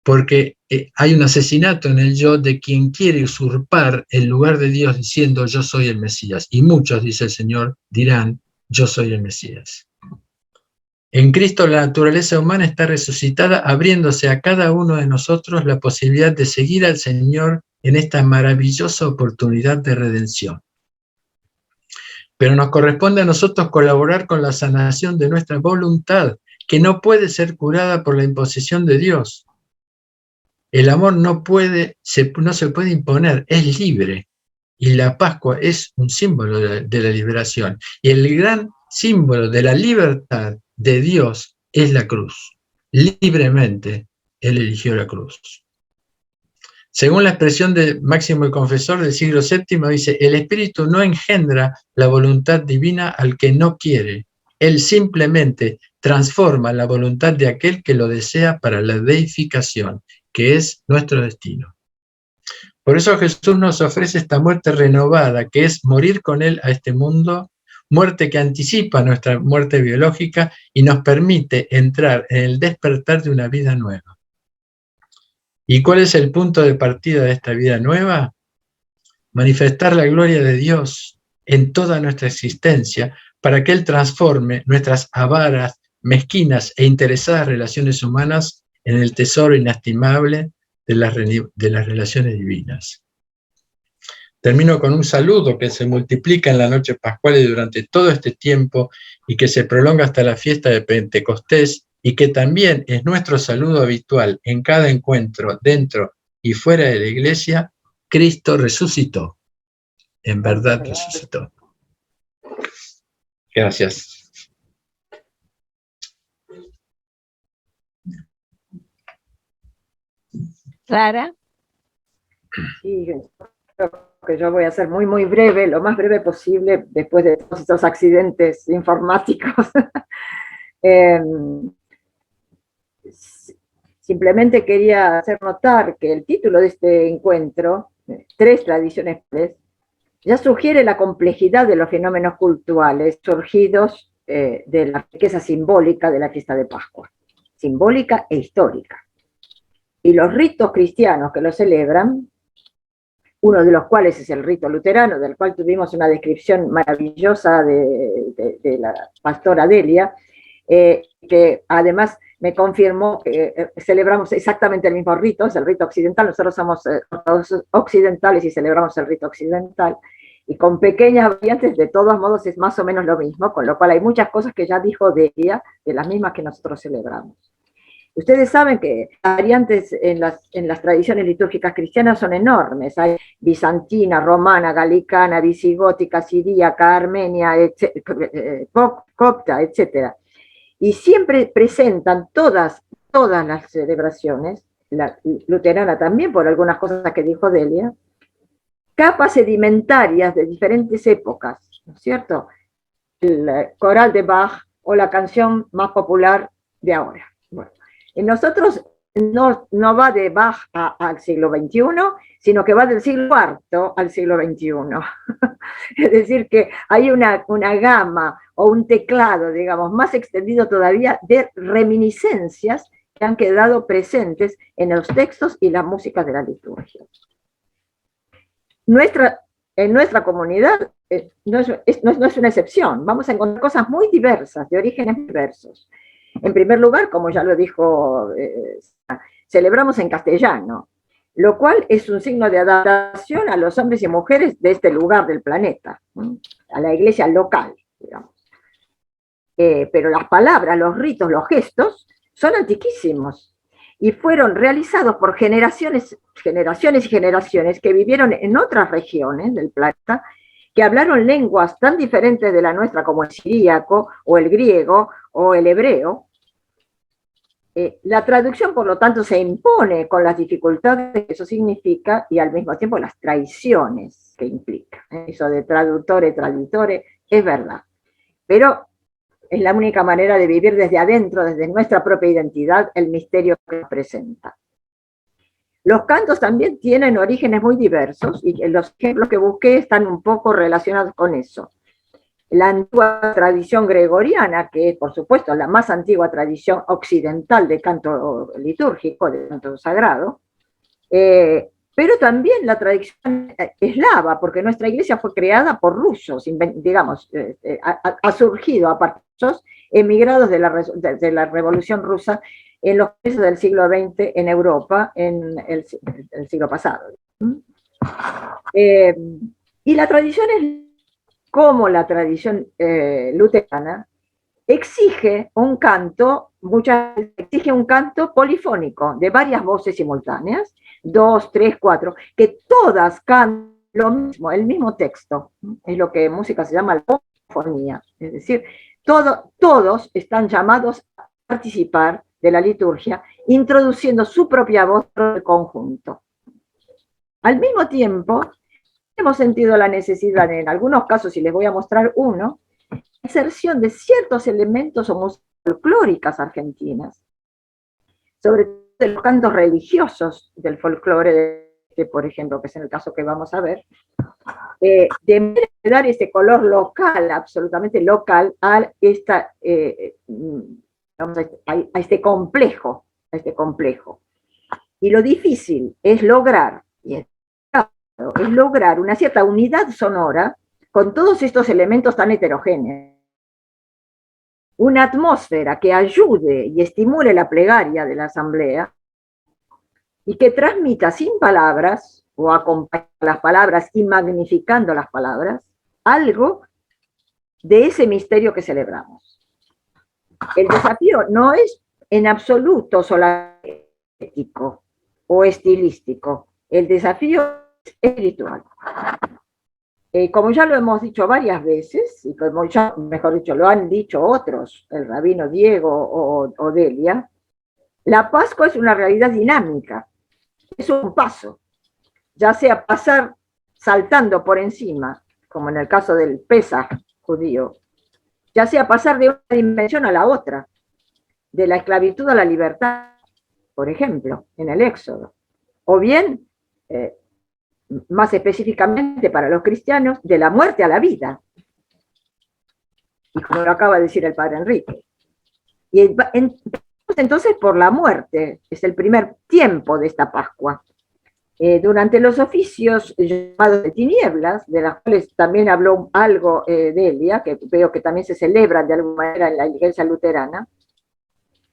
porque hay un asesinato en el yo de quien quiere usurpar el lugar de Dios diciendo yo soy el Mesías. Y muchos, dice el Señor, dirán yo soy el Mesías. En Cristo la naturaleza humana está resucitada, abriéndose a cada uno de nosotros la posibilidad de seguir al Señor en esta maravillosa oportunidad de redención. Pero nos corresponde a nosotros colaborar con la sanación de nuestra voluntad, que no puede ser curada por la imposición de Dios. El amor no se puede imponer, es libre. Y la Pascua es un símbolo de la liberación. Y el gran símbolo de la libertad de Dios es la cruz. Libremente, Él eligió la cruz. Según la expresión de Máximo el Confesor del siglo VII, dice, el Espíritu no engendra la voluntad divina al que no quiere. Él simplemente transforma la voluntad de aquel que lo desea para la deificación, que es nuestro destino. Por eso Jesús nos ofrece esta muerte renovada, que es morir con Él a este mundo, muerte que anticipa nuestra muerte biológica y nos permite entrar en el despertar de una vida nueva. ¿Y cuál es el punto de partida de esta vida nueva? Manifestar la gloria de Dios en toda nuestra existencia para que Él transforme nuestras avaras, mezquinas e interesadas relaciones humanas en el tesoro inestimable de las relaciones divinas. Termino con un saludo que se multiplica en la noche pascual y durante todo este tiempo y que se prolonga hasta la fiesta de Pentecostés y que también es nuestro saludo habitual en cada encuentro dentro y fuera de la iglesia. Cristo resucitó, en verdad resucitó. Gracias. Clara. Sí, creo que yo voy a ser muy, muy breve, lo más breve posible después de todos estos accidentes informáticos. Simplemente quería hacer notar que el título de este encuentro, Tres tradiciones, ya sugiere la complejidad de los fenómenos culturales surgidos de la riqueza simbólica de la fiesta de Pascua, simbólica e histórica. Y los ritos cristianos que lo celebran, uno de los cuales es el rito luterano, del cual tuvimos una descripción maravillosa de la pastora Delia, que además me confirmó que celebramos exactamente el mismo rito, es el rito occidental, nosotros somos occidentales y celebramos el rito occidental, y con pequeñas variantes, de todos modos es más o menos lo mismo, con lo cual hay muchas cosas que ya dijo Delia, de las mismas que nosotros celebramos. Ustedes saben que las variantes en las tradiciones litúrgicas cristianas son enormes. Hay bizantina, romana, galicana, visigótica, siríaca, armenia, copta, etc. Y siempre presentan todas las celebraciones, la luterana también, por algunas cosas que dijo Delia, capas sedimentarias de diferentes épocas, ¿no es cierto? El coral de Bach o la canción más popular de ahora. Bueno. En nosotros no va de Bach al siglo XXI, sino que va del siglo IV al siglo XXI. Es decir, que hay una gama o un teclado, digamos, más extendido todavía de reminiscencias que han quedado presentes en los textos y la música de la liturgia. En nuestra comunidad no es una excepción, vamos a encontrar cosas muy diversas, de orígenes diversos. En primer lugar, como ya lo dijo, celebramos en castellano, lo cual es un signo de adaptación a los hombres y mujeres de este lugar del planeta, a la iglesia local, digamos. Pero las palabras, los ritos, los gestos, son antiquísimos y fueron realizados por generaciones y generaciones que vivieron en otras regiones del planeta, que hablaron lenguas tan diferentes de la nuestra como el siríaco o el griego o el hebreo. La traducción, por lo tanto, se impone con las dificultades que eso significa y al mismo tiempo las traiciones que implica. Eso de traductore, traditore, es verdad. Pero es la única manera de vivir desde adentro, desde nuestra propia identidad, el misterio que presenta. Los cantos también tienen orígenes muy diversos y los ejemplos que busqué están un poco relacionados con eso. la antigua tradición gregoriana, que es, por supuesto, la más antigua tradición occidental de canto litúrgico, de canto sagrado, pero también la tradición eslava, porque nuestra iglesia fue creada por rusos, digamos, ha surgido a partir de rusos emigrados de la Revolución Rusa en los meses del siglo XX en Europa, en el siglo pasado. Y la tradición es como la tradición luterana, exige un canto polifónico de varias voces simultáneas, 2, 3, 4, que todas cantan lo mismo, el mismo texto. Es lo que en música se llama la polifonía. Es decir, todos están llamados a participar de la liturgia, introduciendo su propia voz en el conjunto. Al mismo tiempo, hemos sentido la necesidad, en algunos casos, y les voy a mostrar uno, inserción de ciertos elementos o músicas folclóricas argentinas, sobre todo de los cantos religiosos del folclore, por ejemplo, que es en el caso que vamos a ver, de dar ese color local, absolutamente local, a este complejo, Y lo difícil es lograr una cierta unidad sonora con todos estos elementos tan heterogéneos. Una atmósfera que ayude y estimule la plegaria de la asamblea y que transmita sin palabras, o acompañando las palabras y magnificando las palabras, algo de ese misterio que celebramos. El desafío no es en absoluto solamente estético o estilístico, el desafío es espiritual. Como ya lo hemos dicho varias veces, y como ya, mejor dicho, lo han dicho otros, el rabino Diego o Delia, la Pascua es una realidad dinámica, es un paso, ya sea pasar saltando por encima, como en el caso del Pesaj judío, ya sea pasar de una dimensión a la otra, de la esclavitud a la libertad, por ejemplo, en el Éxodo, o bien, más específicamente para los cristianos, de la muerte a la vida, y como lo acaba de decir el padre Enrique. Y entonces por la muerte, es el primer tiempo de esta Pascua. Durante los oficios llamados de tinieblas, de las cuales también habló algo Delia, que veo que también se celebran de alguna manera en la iglesia luterana,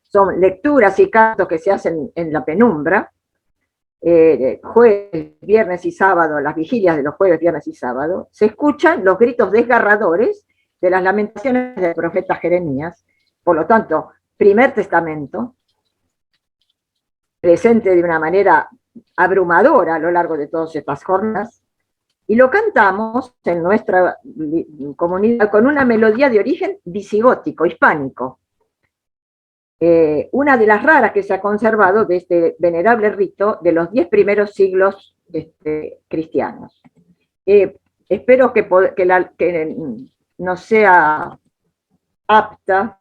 son lecturas y cantos que se hacen en la penumbra, jueves, viernes y sábado, las vigilias de los jueves, viernes y sábado, se escuchan los gritos desgarradores de las lamentaciones del profeta Jeremías, por lo tanto, Primer Testamento, presente de una manera abrumadora a lo largo de todas estas jornadas, y lo cantamos en nuestra comunidad con una melodía de origen visigótico, hispánico. Una de las raras que se ha conservado de este venerable rito de los 10 primeros siglos cristianos. Espero que no sea apta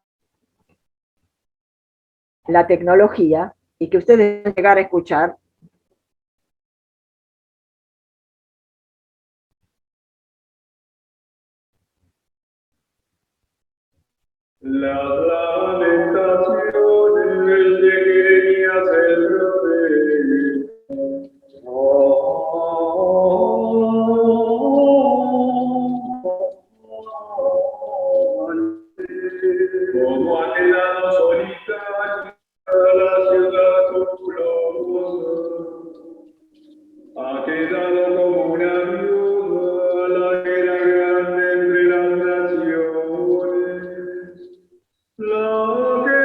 la tecnología y que ustedes puedan llegar a escuchar. Las lamentaciones de Jeremías el profeta. Como anhelado solitario la ciudad populosa, ha quedado como una viuda la que era grande entre las naciones. La que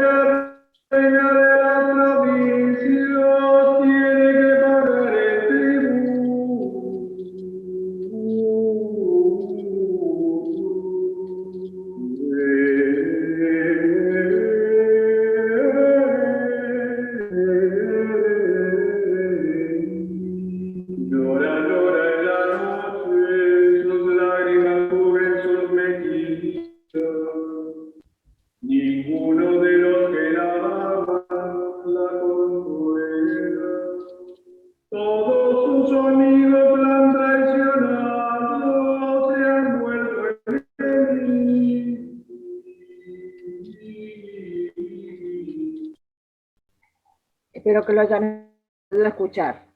Espero que lo hayan podido escuchar.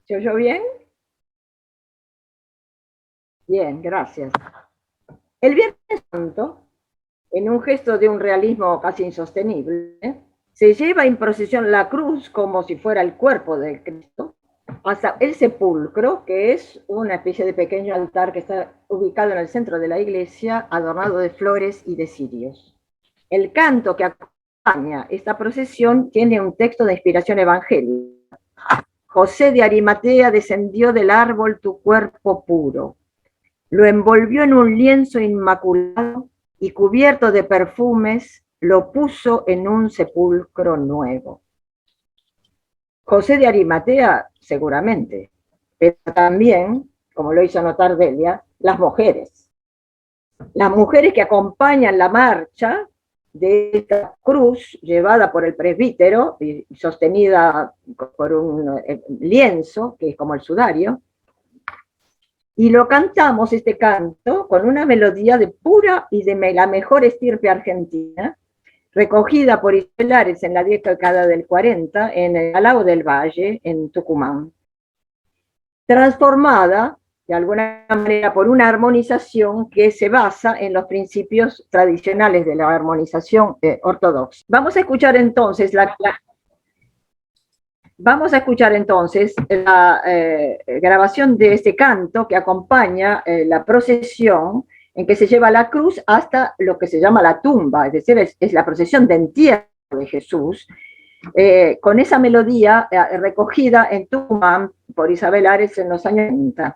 ¿Se oyó bien? Bien, gracias. El Viernes Santo, en un gesto de un realismo casi insostenible, se lleva en procesión la cruz como si fuera el cuerpo de Cristo hasta el sepulcro, que es una especie de pequeño altar que está ubicado en el centro de la iglesia, adornado de flores y de cirios. El canto que acompaña esta procesión tiene un texto de inspiración evangélica. José de Arimatea descendió del árbol tu cuerpo puro, lo envolvió en un lienzo inmaculado y cubierto de perfumes, lo puso en un sepulcro nuevo. José de Arimatea, seguramente, pero también, como lo hizo notar Delia, las mujeres. Las mujeres que acompañan la marcha de esta cruz llevada por el presbítero y sostenida por un lienzo, que es como el sudario, y lo cantamos, este canto, con una melodía de pura y de la mejor estirpe argentina, recogida por Isabel Ares en la década del 40 en el Alao del Valle, en Tucumán. Transformada, de alguna manera, por una armonización que se basa en los principios tradicionales de la armonización ortodoxa. Vamos a escuchar entonces la grabación de este canto que acompaña la procesión en que se lleva la cruz hasta lo que se llama la tumba, es decir, es la procesión de entierro de Jesús, con esa melodía recogida en Tucumán por Isabel Ares en los años 30.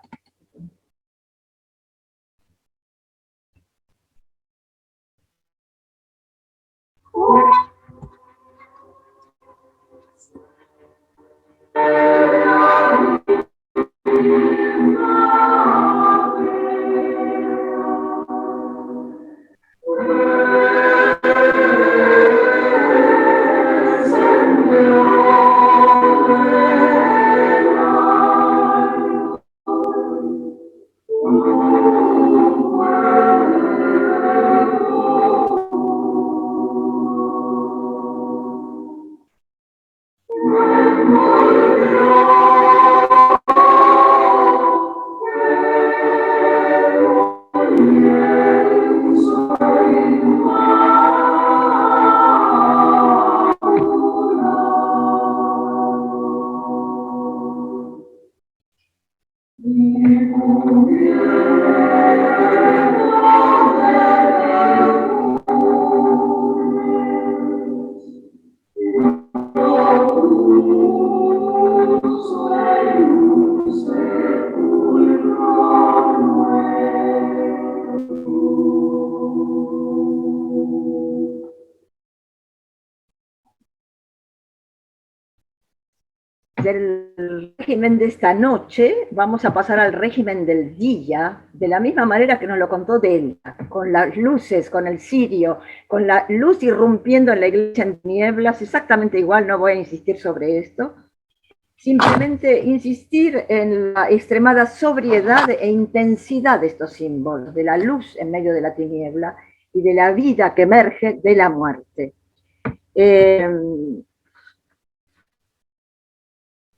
Del régimen de esta noche vamos a pasar al régimen del día, de la misma manera que nos lo contó Delia, con las luces, con el cirio, con la luz irrumpiendo en la iglesia en tinieblas, exactamente igual, no voy a insistir sobre esto, simplemente insistir en la extremada sobriedad e intensidad de estos símbolos, de la luz en medio de la tiniebla y de la vida que emerge de la muerte.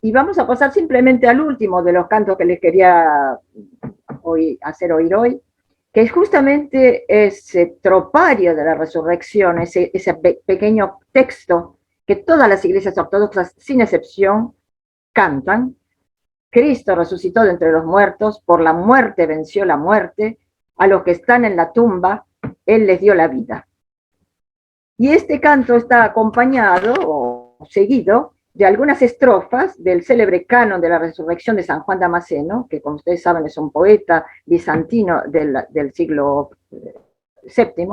Y vamos a pasar simplemente al último de los cantos que les quería hacer oír hoy, que es justamente ese tropario de la resurrección, ese pequeño texto que todas las iglesias ortodoxas, sin excepción, cantan. Cristo resucitó de entre los muertos, por la muerte venció la muerte, a los que están en la tumba, Él les dio la vida. Y este canto está acompañado o seguido de algunas estrofas del célebre canon de la resurrección de San Juan Damasceno, que como ustedes saben es un poeta bizantino del siglo VII,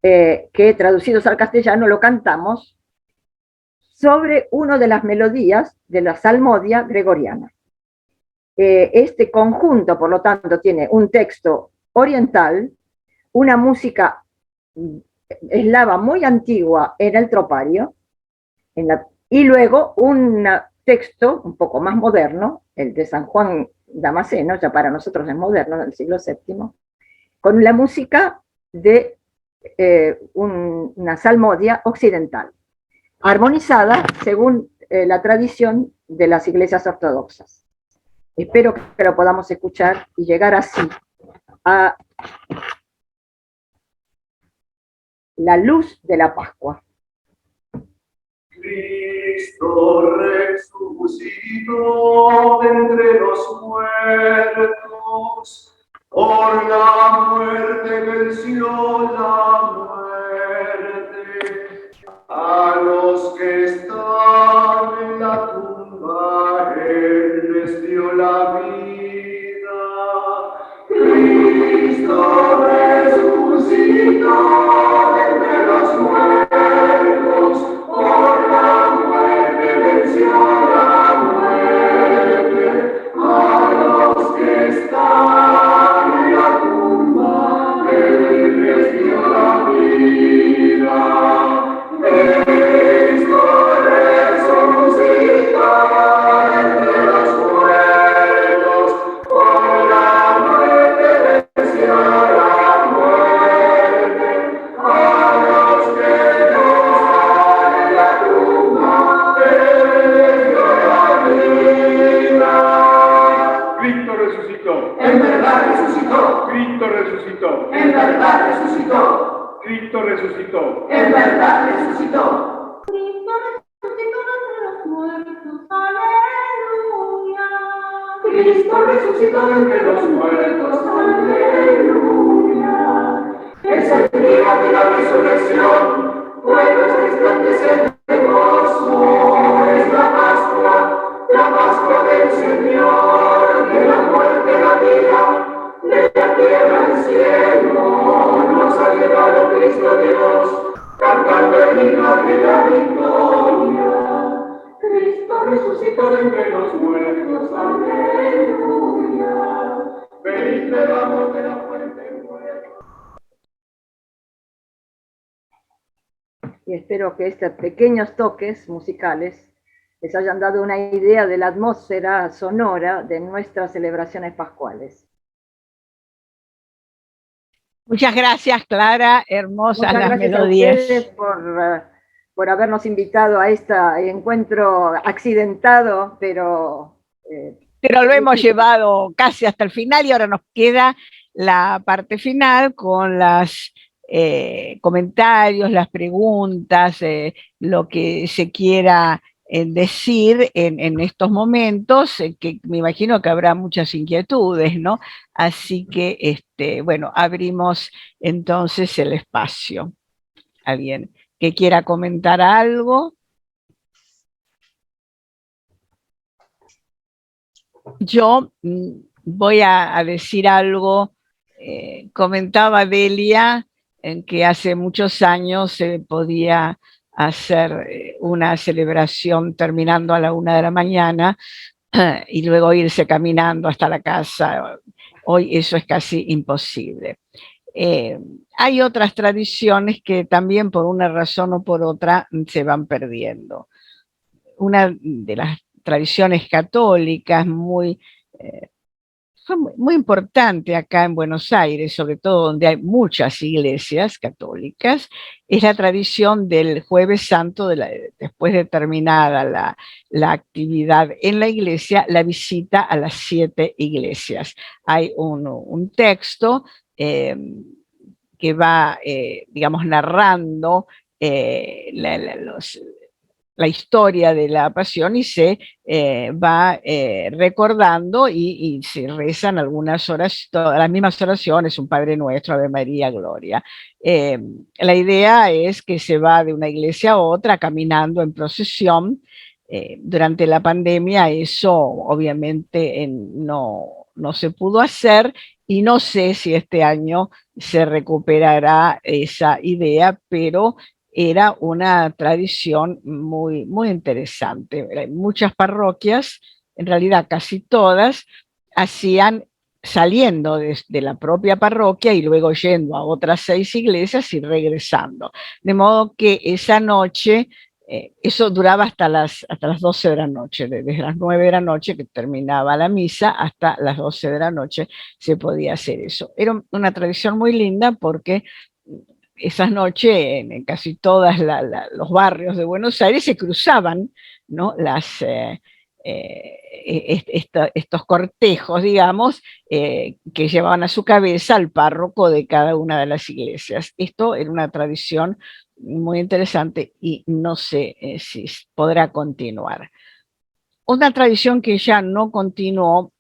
que traducidos al castellano lo cantamos sobre una de las melodías de la salmodia gregoriana. Este conjunto, por lo tanto, tiene un texto oriental, una música eslava muy antigua en el tropario, y luego un texto un poco más moderno, el de San Juan Damasceno, ya para nosotros es moderno, del siglo VII, con la música de una salmodia occidental. armonizada según la tradición de las iglesias ortodoxas. Espero que lo podamos escuchar y llegar así a la luz de la Pascua. Cristo resucitó de entre los muertos, por la muerte venció la muerte. A los que están en la tumba, Él les dio la vida. Cristo resucitó de entre los muertos, por la muerte venció la muerte. A los que están en la tumba, Él les dio la vida. Cristo resucitó entre los muertos, por la muerte venció la muerte. A los que no están en la tumba, Él les dio la vida. Cristo resucitó. En verdad resucitó. Cristo resucitó. En verdad resucitó. Cristo resucitó. En verdad resucitó. Cristo resucitó entre los muertos, aleluya. Cristo resucitó entre los muertos, aleluya. Es el día de la resurrección, pueblos resplandecientes de gozo. Es la Pascua del Señor, de la muerte a la vida, de la tierra al cielo. Nos ha llevado Cristo Dios, cantando el himno de la victoria. Cristo resucitó de entre los muertos, aleluya. Venid, bebamos de la fuente nueva. Y espero que estos pequeños toques musicales les hayan dado una idea de la atmósfera sonora de nuestras celebraciones pascuales. Muchas gracias, Clara, hermosas Muchas las gracias a melodías. ustedes por habernos invitado a este encuentro accidentado, pero Lo hemos llevado casi hasta el final y ahora nos queda la parte final con los comentarios, las preguntas, lo que se quiera decir en estos momentos, que me imagino que habrá muchas inquietudes, ¿no? Así que, bueno, abrimos entonces el espacio. ¿Alguien que quiera comentar algo? Yo voy a decir algo. Comentaba Delia en que hace muchos años se podía hacer una celebración terminando a la 1 de la mañana y luego irse caminando hasta la casa. Hoy eso es casi imposible. Hay otras tradiciones que también por una razón o por otra se van perdiendo. Una de las tradiciones católicas fue muy importante acá en Buenos Aires, sobre todo donde hay muchas iglesias católicas, es la tradición del Jueves Santo, después de terminada la actividad en la iglesia, la visita a las 7 iglesias. Hay un texto que va, digamos, narrando la historia de la pasión y se va recordando y se rezan algunas horas, todas las mismas oraciones, un Padre Nuestro, Ave María, Gloria. La idea es que se va de una iglesia a otra caminando en procesión. Durante la pandemia eso obviamente no se pudo hacer y no sé si este año se recuperará esa idea, pero era una tradición muy, muy interesante. Muchas parroquias, en realidad casi todas, hacían saliendo de la propia parroquia y luego yendo a otras 6 iglesias y regresando. De modo que esa noche, eso duraba hasta las 12 de la noche, desde las 9 de la noche que terminaba la misa hasta las 12 de la noche se podía hacer eso. Era una tradición muy linda porque esas noches en casi todos los barrios de Buenos Aires se cruzaban, ¿no? Estos cortejos, digamos, que llevaban a su cabeza al párroco de cada una de las iglesias. Esto era una tradición muy interesante y no sé si podrá continuar. Una tradición que ya no continuó,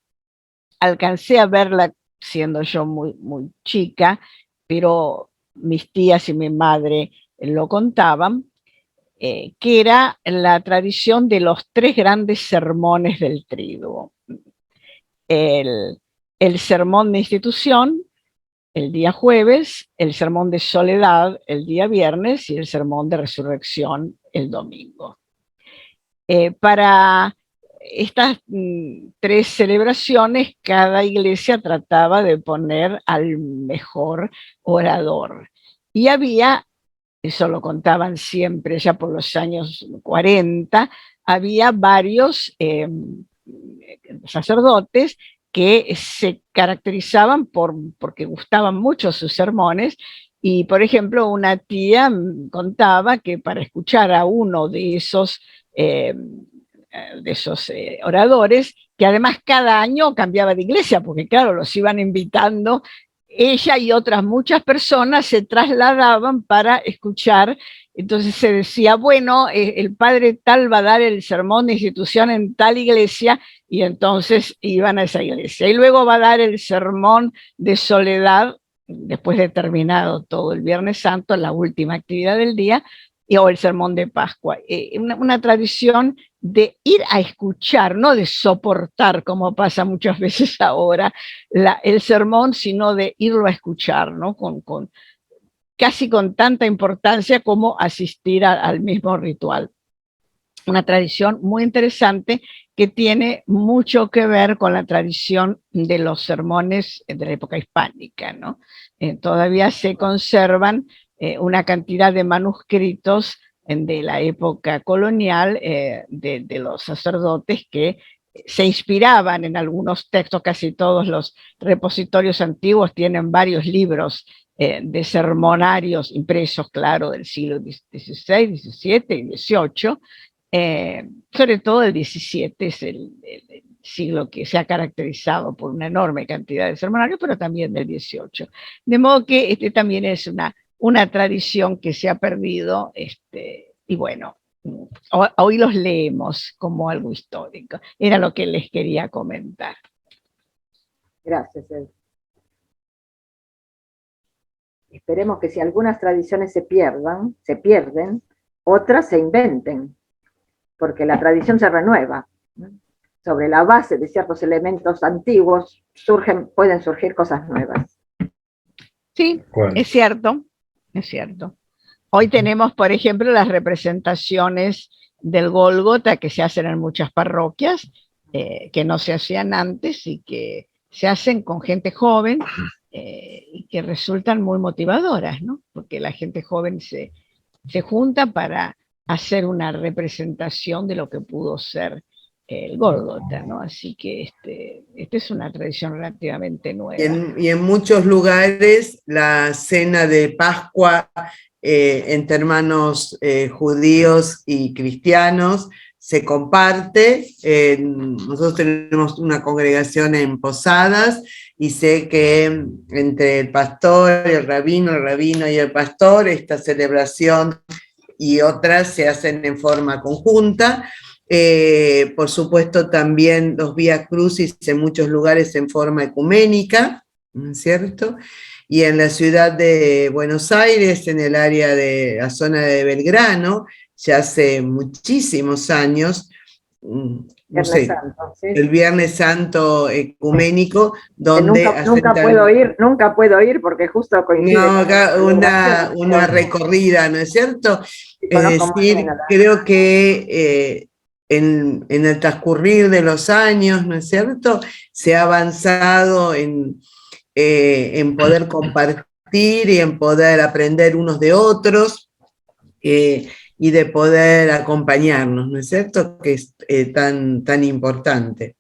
alcancé a verla siendo yo muy, muy chica, pero mis tías y mi madre lo contaban, que era la tradición de los 3 grandes sermones del triduo. El sermón de institución, el día jueves, el sermón de soledad, el día viernes, y el sermón de resurrección, el domingo. Para estas 3 celebraciones, cada iglesia trataba de poner al mejor orador. Y había, eso lo contaban siempre ya por los años 40, había varios sacerdotes que se caracterizaban porque gustaban mucho sus sermones. Y, por ejemplo, una tía contaba que para escuchar a uno de esos oradores, que además cada año cambiaba de iglesia, porque claro, los iban invitando, ella y otras muchas personas se trasladaban para escuchar. Entonces se decía, bueno, el padre tal va a dar el sermón de institución en tal iglesia, y entonces iban a esa iglesia. Y luego va a dar el sermón de soledad, después de terminado todo el Viernes Santo, la última actividad del día, o el sermón de Pascua. Una tradición de ir a escuchar, no de soportar, como pasa muchas veces ahora, el sermón, sino de irlo a escuchar, ¿no? Casi con tanta importancia como asistir al mismo ritual. Una tradición muy interesante que tiene mucho que ver con la tradición de los sermones de la época hispánica, ¿no? Todavía se conservan una cantidad de manuscritos de la época colonial de los sacerdotes que se inspiraban en algunos textos. Casi todos los repositorios antiguos tienen varios libros de sermonarios impresos, claro, del siglo XVI, XVII y XVIII. Sobre todo el XVII es el siglo que se ha caracterizado por una enorme cantidad de sermonarios, pero también del XVIII. De modo que también es una tradición que se ha perdido, y bueno, hoy los leemos como algo histórico. Era lo que les quería comentar. Gracias, Ed. Esperemos que si algunas tradiciones se pierden, otras se inventen, porque la tradición se renueva. Sobre la base de ciertos elementos antiguos pueden surgir cosas nuevas. Sí, es cierto, es cierto. Hoy tenemos, por ejemplo, las representaciones del Gólgota que se hacen en muchas parroquias, que no se hacían antes y que se hacen con gente joven y que resultan muy motivadoras, ¿no? Porque la gente joven se junta para hacer una representación de lo que pudo ser el Gólgota, ¿no? Así que esta es una tradición relativamente nueva. Y en muchos lugares la cena de Pascua entre hermanos judíos y cristianos se comparte. Nosotros tenemos una congregación en Posadas y sé que entre el pastor, el rabino y el pastor, esta celebración y otras se hacen en forma conjunta. Por supuesto también los Vía Crucis en muchos lugares en forma ecuménica, ¿no es cierto? Y en la ciudad de Buenos Aires, en el área de la zona de Belgrano, ya hace muchísimos años, no sé, Santo, ¿sí? El Viernes Santo ecuménico, donde nunca puedo ir porque justo coincide. No, una recorrida, ¿no es cierto? Es decir, creo que en el transcurrir de los años, ¿no es cierto?, se ha avanzado en poder compartir y en poder aprender unos de otros y de poder acompañarnos, ¿no es cierto?, que es tan importante.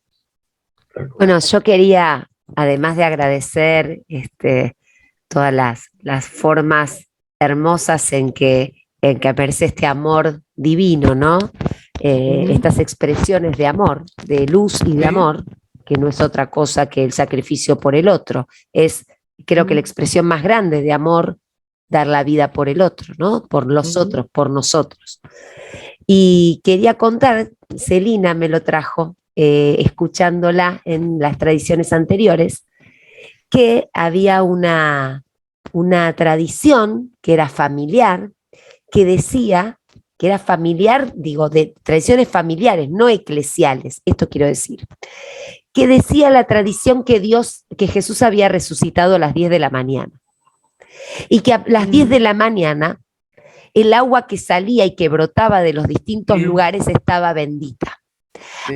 Bueno, yo quería, además de agradecer todas las formas hermosas en que aparece este amor divino, ¿no? Estas expresiones de amor, de luz y de amor, que no es otra cosa que el sacrificio por el otro. Es, creo que la expresión más grande de amor, dar la vida por el otro, ¿no? Por los otros, por nosotros. Y quería contar, Celina me lo trajo, escuchándola en las tradiciones anteriores, que había una tradición que era familiar, que decía que era familiar, digo, de tradiciones familiares, no eclesiales, esto quiero decir, que decía la tradición que Jesús había resucitado a las 10 de la mañana, y que a las 10 de la mañana el agua que salía y que brotaba de los distintos lugares estaba bendita.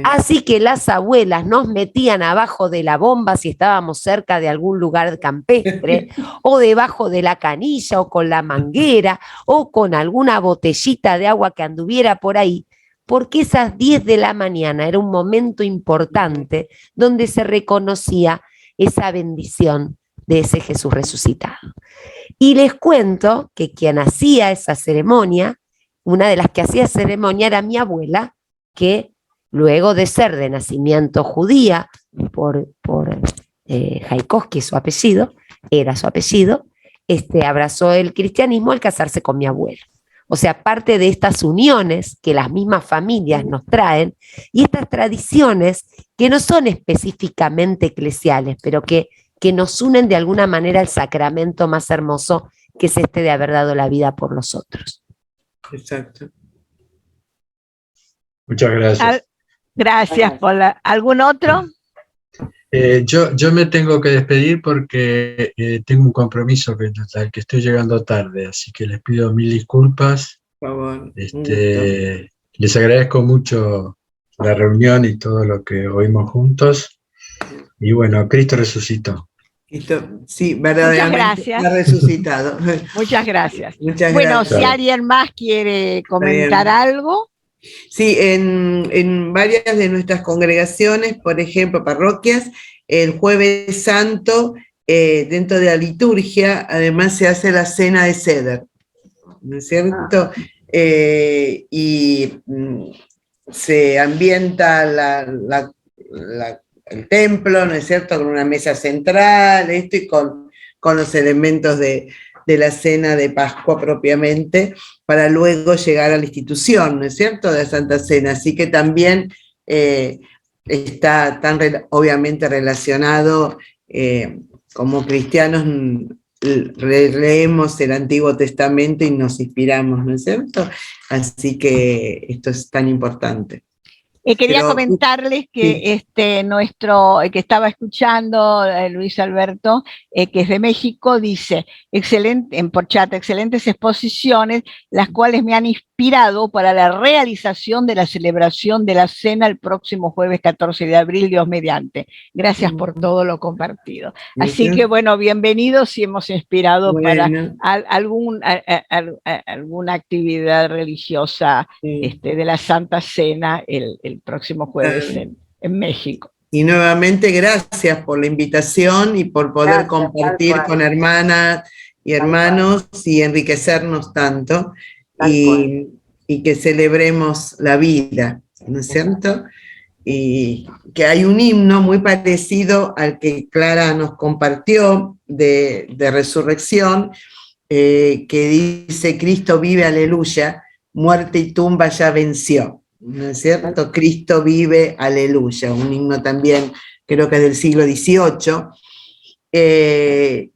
Así que las abuelas nos metían abajo de la bomba si estábamos cerca de algún lugar campestre, o debajo de la canilla, o con la manguera, o con alguna botellita de agua que anduviera por ahí, porque esas 10 de la mañana era un momento importante donde se reconocía esa bendición de ese Jesús resucitado. Y les cuento que quien hacía esa ceremonia, una de las que hacía ceremonia era mi abuela, que luego de ser de nacimiento judía por Jaikowski, su apellido, era su apellido, abrazó el cristianismo al casarse con mi abuelo. O sea, parte de estas uniones que las mismas familias nos traen y estas tradiciones que no son específicamente eclesiales, pero que nos unen de alguna manera al sacramento más hermoso, que es de haber dado la vida por los otros. Exacto. Muchas gracias. Gracias, Paula. ¿Algún otro? Yo me tengo que despedir porque tengo un compromiso al que estoy llegando tarde, así que les pido mil disculpas. Por favor. Les agradezco mucho la reunión y todo lo que oímos juntos. Y bueno, Cristo resucitó. Sí, verdaderamente ha resucitado. Muchas gracias. Muchas bueno, gracias. si alguien más quiere comentar algo. Sí, en varias de nuestras congregaciones, por ejemplo, parroquias, el Jueves Santo, dentro de la liturgia, además se hace la cena de Seder, ¿no es cierto? Y se ambienta el templo, ¿no es cierto?, con una mesa central, y con los elementos de la cena de Pascua propiamente, para luego llegar a la institución, ¿no es cierto?, de la Santa Cena. Así que también está obviamente relacionado, como cristianos leemos el Antiguo Testamento y nos inspiramos, ¿no es cierto? Así que esto es tan importante. Quería comentarles que nuestro, que estaba escuchando, Luis Alberto, que es de México, dice, por chat, excelentes exposiciones, las cuales me han inspirado para la realización de la celebración de la cena el próximo jueves 14 de abril, Dios mediante. Gracias por todo lo compartido. Así que, bueno, bienvenidos si hemos inspirado para alguna actividad religiosa de la Santa Cena el próximo jueves en México. Y nuevamente gracias por la invitación y por poder compartir con hermanas y hermanos y enriquecernos tanto y que celebremos la vida, ¿no es cierto? Y que hay un himno muy parecido al que Clara nos compartió de resurrección, que dice: Cristo vive, aleluya, muerte y tumba ya venció. ¿No es cierto? Cristo vive, aleluya, un himno también, creo que es del siglo XVIII,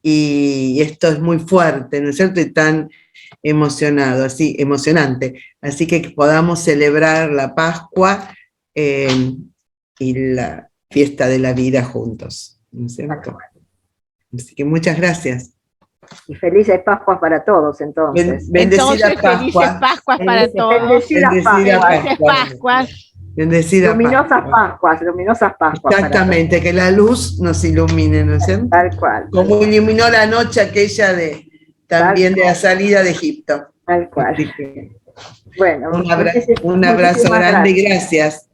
y esto es muy fuerte, ¿no es cierto? Y tan emocionante, así que podamos celebrar la Pascua y la fiesta de la vida juntos, ¿no es cierto? Así que muchas gracias. Y felices Pascuas para todos, entonces. Bendecida Pascua. Felices Pascuas para todos. Bendecidas Pascuas. Bendecida luminosas Pascuas, luminosas Pascuas. Exactamente, que la luz nos ilumine, ¿no es cierto? Tal cual. Como iluminó la noche aquella también de la salida de Egipto. Tal cual. Bueno, un abrazo grande y gracias.